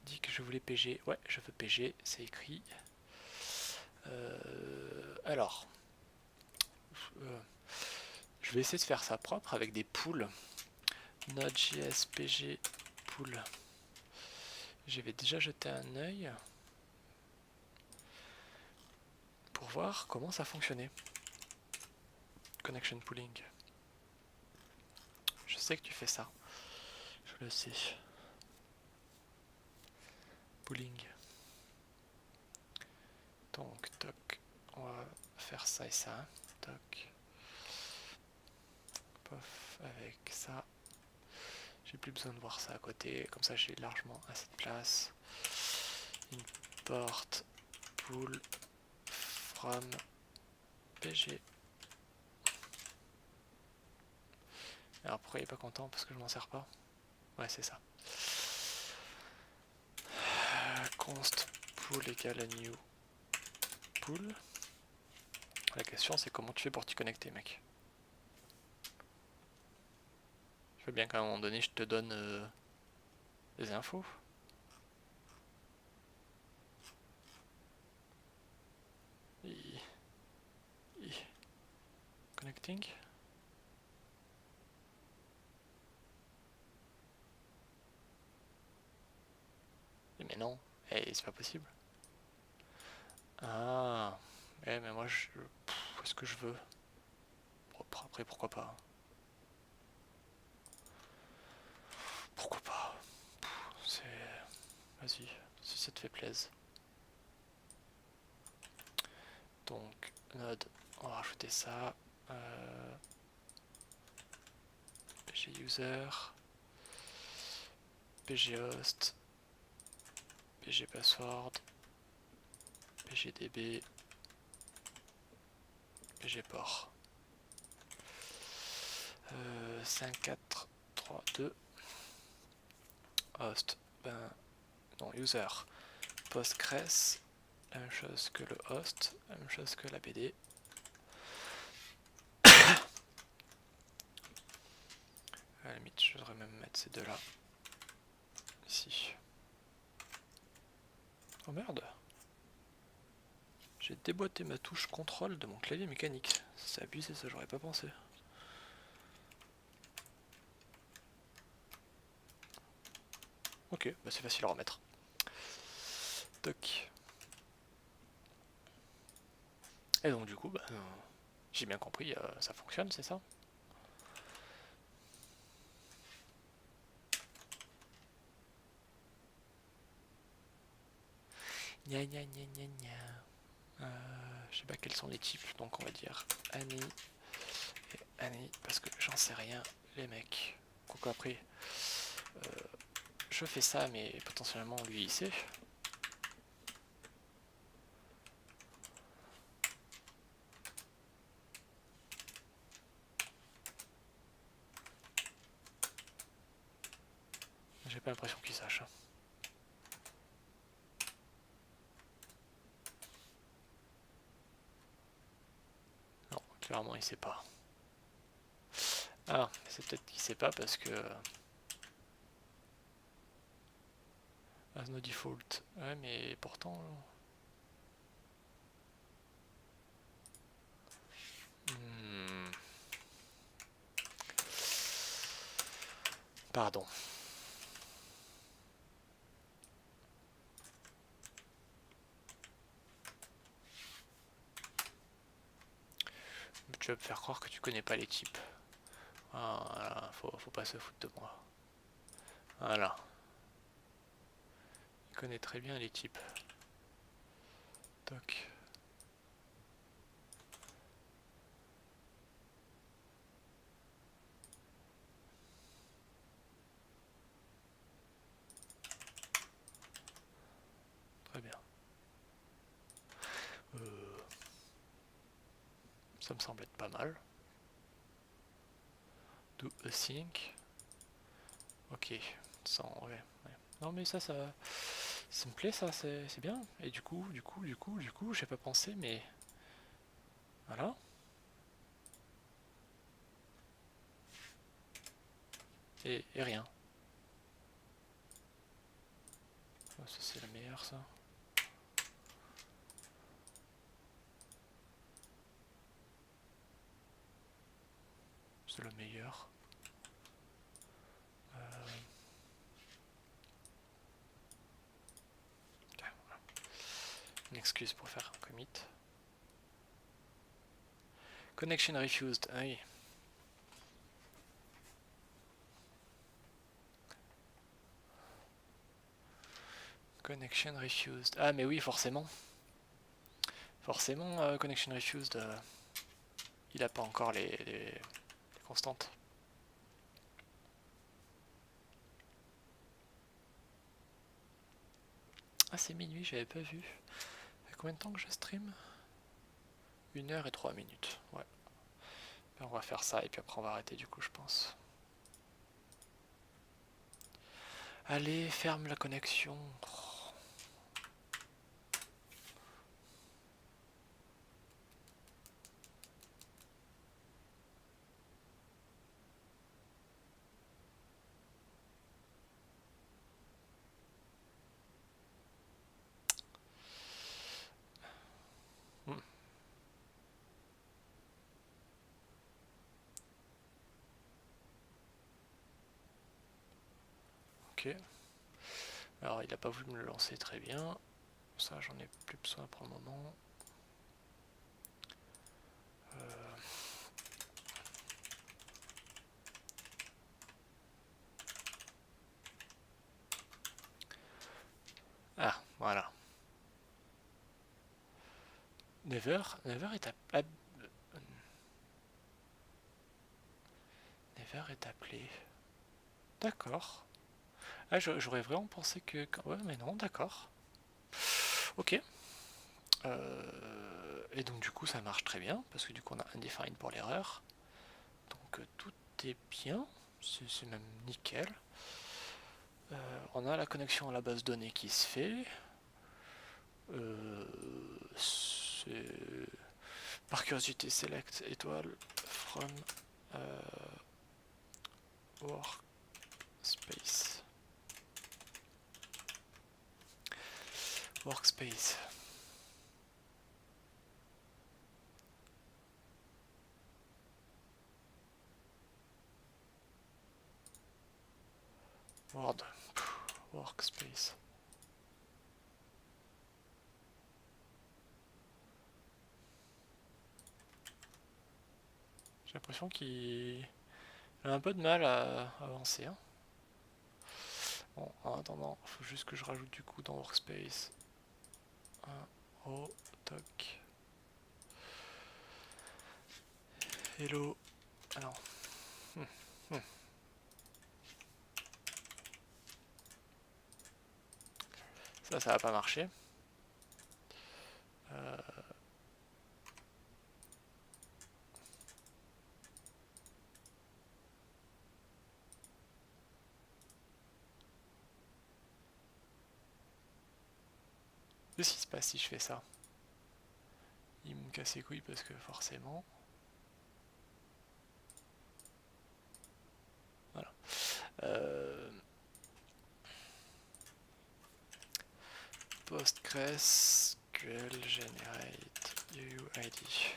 dit que je voulais PG? Ouais, je veux PG, c'est écrit. Alors, je vais essayer de faire ça propre avec des pools. Node.js PG pool. J'avais déjà jeté un œil pour voir comment ça fonctionnait. Connection pooling. Je sais que tu fais ça. Je le sais. Pooling. Donc, toc. On va faire ça et ça. Toc. Pof, avec ça. J'ai plus besoin de voir ça à côté. Comme ça, j'ai largement assez de place. Import pool from pg. Alors pourquoi il est pas content? Parce que je m'en sers pas. Ouais, c'est ça. Const pool égale à new pool. La question c'est comment tu fais pour t'y connecter, mec. Je veux bien qu'à un moment donné je te donne des infos. Connecting. Mais non, hey, c'est pas possible. Ah, ouais, mais moi je. Est-ce que je veux? Après, pourquoi pas? Pourquoi pas? C'est. Vas-y, si ça te fait plaisir. Donc, node, on va rajouter ça. PG user, PG host, PG password, PGDB, PG port. 5, 4, 3, 2. Host, ben non, user, Postgres, la même chose que le host, la même chose que la BD. À la limite, je devrais même mettre ces deux là. Ici. Oh merde! J'ai déboîté ma touche contrôle de mon clavier mécanique. C'est abusé ça, j'aurais pas pensé. Ok, bah c'est facile à remettre. Toc. Et donc du coup, bah, j'ai bien compris, ça fonctionne, c'est ça? Gna gna gna gna gna. Je sais pas quels sont les types, donc on va dire Annie et Annie, parce que j'en sais rien, les mecs. Quoique après, je fais ça, mais potentiellement lui il sait. J'ai pas l'impression qu'il sache. Non, clairement il sait pas. Ah, c'est peut-être qu'il sait pas parce que... As no default. Ouais, mais pourtant... Pardon. Tu vas me faire croire que tu connais pas les types. Voilà, faut pas se foutre de moi. Voilà. Il connaît très bien les types. Toc. Très bien. Ça me semble être pas mal. Do a sync. Ok. Sans, ouais. Non mais ça me plaît ça, c'est bien. Et du coup, j'ai pas pensé, mais voilà. Et rien. Oh, ça c'est le meilleur ça. C'est le meilleur. Une excuse pour faire un commit. Connection refused. Ah oui. Connection refused. Ah mais oui, forcément. Forcément, connection refused. Il a pas encore les constantes. Ah c'est minuit, j'avais pas vu. Ça fait combien de temps que je stream? 1 h et 3 minutes. Ouais. On va faire ça et puis après on va arrêter du coup je pense. Allez, ferme la connexion. Ok. Alors il a pas voulu me le lancer très bien. Ça j'en ai plus besoin pour le moment. Ah, voilà. Never est appelé. Never est appelé. D'accord. Ah, j'aurais vraiment pensé que... Ouais, mais non, d'accord. Ok. Et donc du coup ça marche très bien, parce que du coup on a undefined pour l'erreur. Donc tout est bien, c'est même nickel. On a la connexion à la base de données qui se fait. C'est par curiosité select étoile from workspace. Workspace. Word. Workspace. J'ai l'impression qu'il a un peu de mal à avancer. Hein. Bon, en attendant, il faut juste que je rajoute du coup dans Workspace un oh, toc. Hello. Alors. Ça va pas marcher. Qu'est-ce qui se passe si je fais ça? Il me casse les couilles parce que forcément... Voilà. PostgreSQL generate UUID.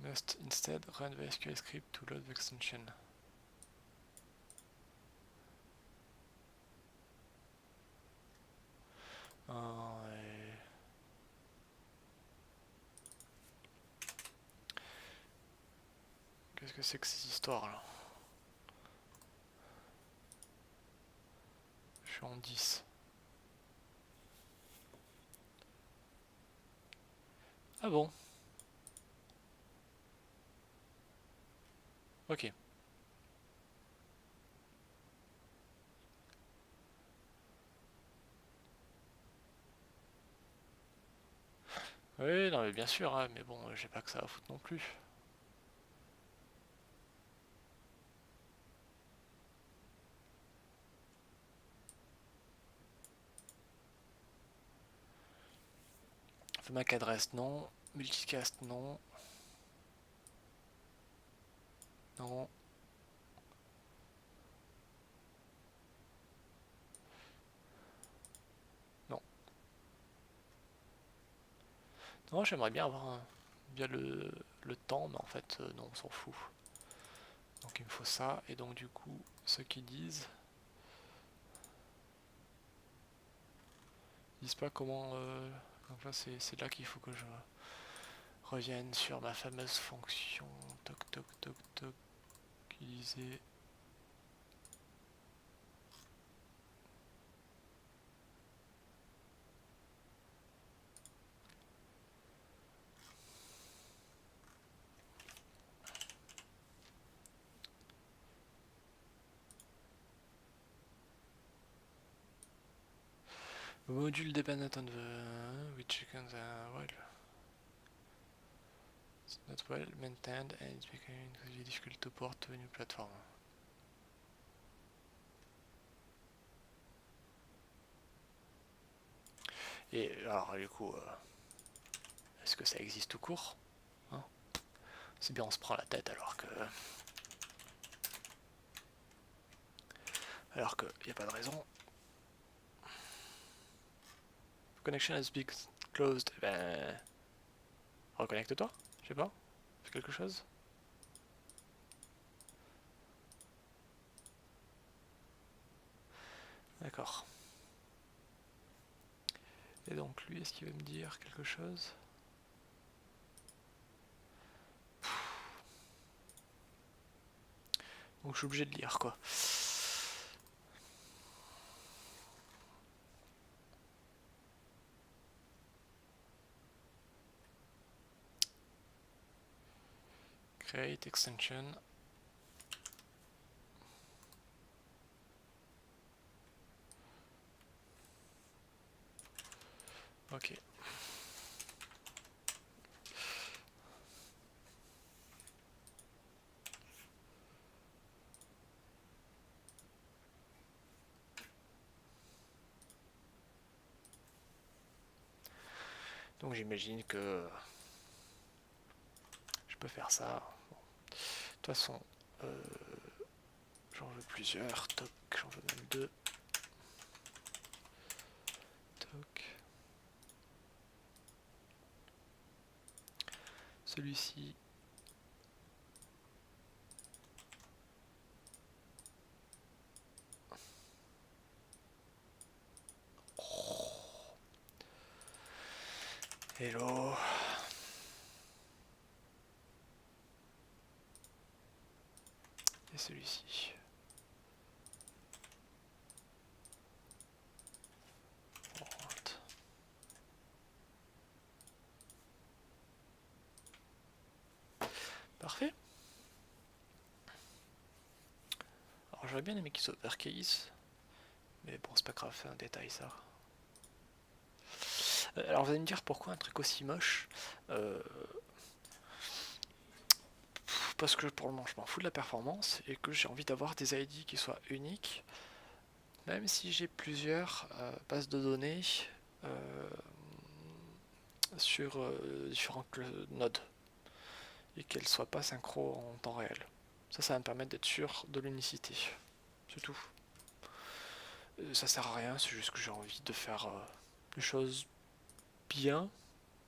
Must instead run the SQL script to load the extension. Qu'est-ce que c'est que ces histoires là? Je suis en 10. Ah bon? Ok. Oui, non mais bien sûr, hein, mais bon, j'ai pas que ça à foutre non plus. MAC adresse non, multicast non. Non. Non. Non, j'aimerais bien avoir bien le temps, mais en fait, non, on s'en fout. Donc il me faut ça, et donc du coup, ceux qui disent pas comment... donc là, c'est là qu'il faut que je revienne sur ma fameuse fonction toc toc toc toc qui disait... Module dependent on the which can well it's not well maintained and it's becoming increasingly difficult to port to a new platform. Et alors du coup, est-ce que ça existe tout court hein? C'est bien on se prend la tête alors que y a pas de raison. Connection has been closed. Ben reconnecte-toi, je sais pas. Fais quelque chose. D'accord. Et donc lui, est-ce qu'il va me dire quelque chose? Donc je suis obligé de lire quoi. Create extension. Ok. Donc j'imagine que je peux faire ça. Bon. De toute façon, j'en veux plusieurs. Toc, j'en veux même deux. Toc. Celui-ci. Hello. Et celui-ci. Parfait. Alors j'aurais bien aimé qu'il soit uppercase. Mais bon, c'est pas grave, c'est un détail ça. Alors vous allez me dire pourquoi un truc aussi moche parce que pour le moment je m'en fous de la performance et que j'ai envie d'avoir des ID qui soient uniques, même si j'ai plusieurs bases de données euh, sur différentes nodes et qu'elles soient pas synchro en temps réel. Ça va me permettre d'être sûr de l'unicité. C'est tout. Ça sert à rien, c'est juste que j'ai envie de faire les choses bien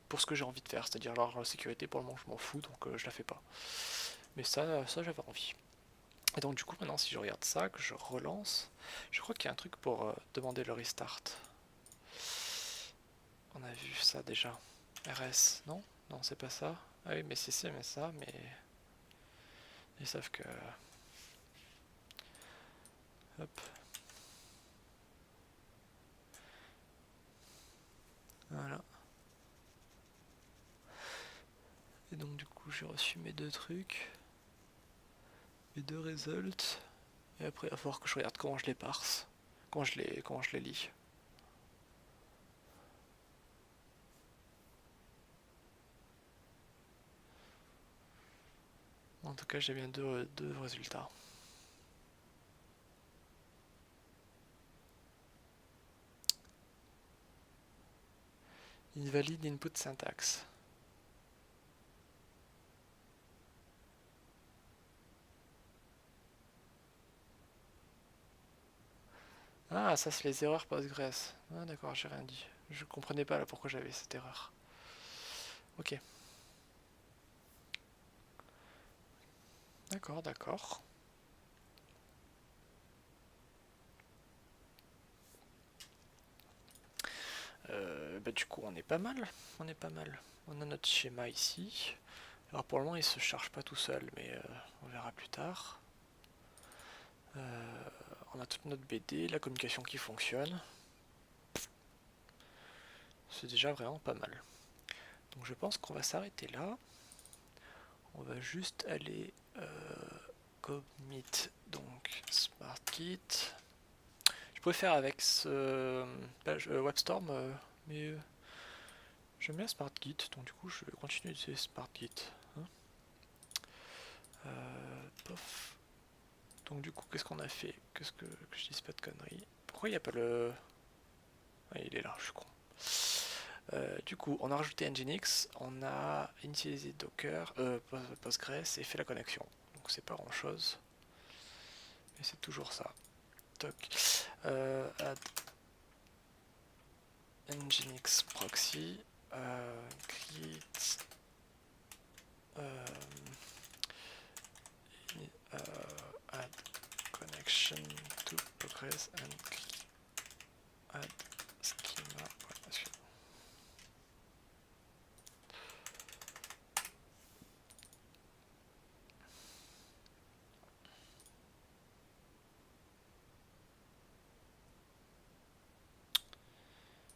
pour ce que j'ai envie de faire, c'est-à-dire la sécurité pour le moment je m'en fous donc je la fais pas. Mais ça j'avais envie. Et donc du coup maintenant si je regarde ça, que je relance, je crois qu'il y a un truc pour demander le restart. On a vu ça déjà. RS, non? Non c'est pas ça. Ah oui mais c'est mais ça, mais ils savent que... Hop. Voilà. Et donc du coup j'ai reçu mes deux trucs. Mes deux results. Et après il va falloir que je regarde comment je les parse. Comment je les lis. En tout cas j'ai bien deux résultats. Invalide input syntax. Ah, ça c'est les erreurs Postgres. Ah d'accord, j'ai rien dit. Je comprenais pas là pourquoi j'avais cette erreur. Ok. D'accord, d'accord. Bah du coup on est pas mal. On est pas mal. On a notre schéma ici. Alors pour le moment il se charge pas tout seul, mais on verra plus tard. On a toute notre BD, la communication qui fonctionne. C'est déjà vraiment pas mal. Donc je pense qu'on va s'arrêter là. On va juste aller commit donc SmartKit. Je pourrais faire avec ce WebStorm, mais j'aime bien SmartKit, donc du coup je vais continuer d'utiliser SmartKit. Hein. Pof. Donc du coup qu'est-ce qu'on a fait? Qu'est-ce que je dise pas de conneries? Pourquoi il n'y a pas le... Ah, il est là, je suis con. Du coup, on a rajouté Nginx, on a initialisé Docker, Postgres et fait la connexion. Donc c'est pas grand chose, mais c'est toujours ça. Toc. Add Nginx proxy, create add connection to Postgres and add schema.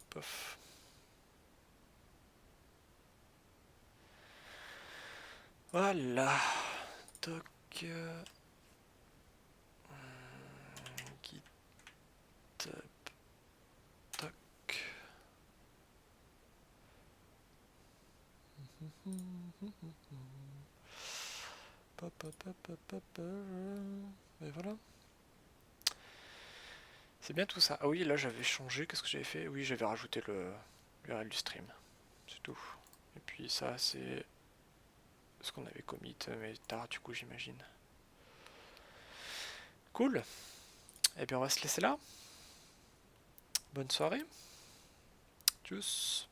Pof. Voilà. Toc. GitHub. Toc. Et voilà. C'est bien tout ça. Ah oui, là j'avais changé, qu'est-ce que j'avais fait? Oui, j'avais rajouté le l'URL du stream. C'est tout. Et puis ça, c'est ce qu'on avait commit, mais tard du coup, j'imagine. Cool. Et bien on va se laisser là. Bonne soirée. Tchuss.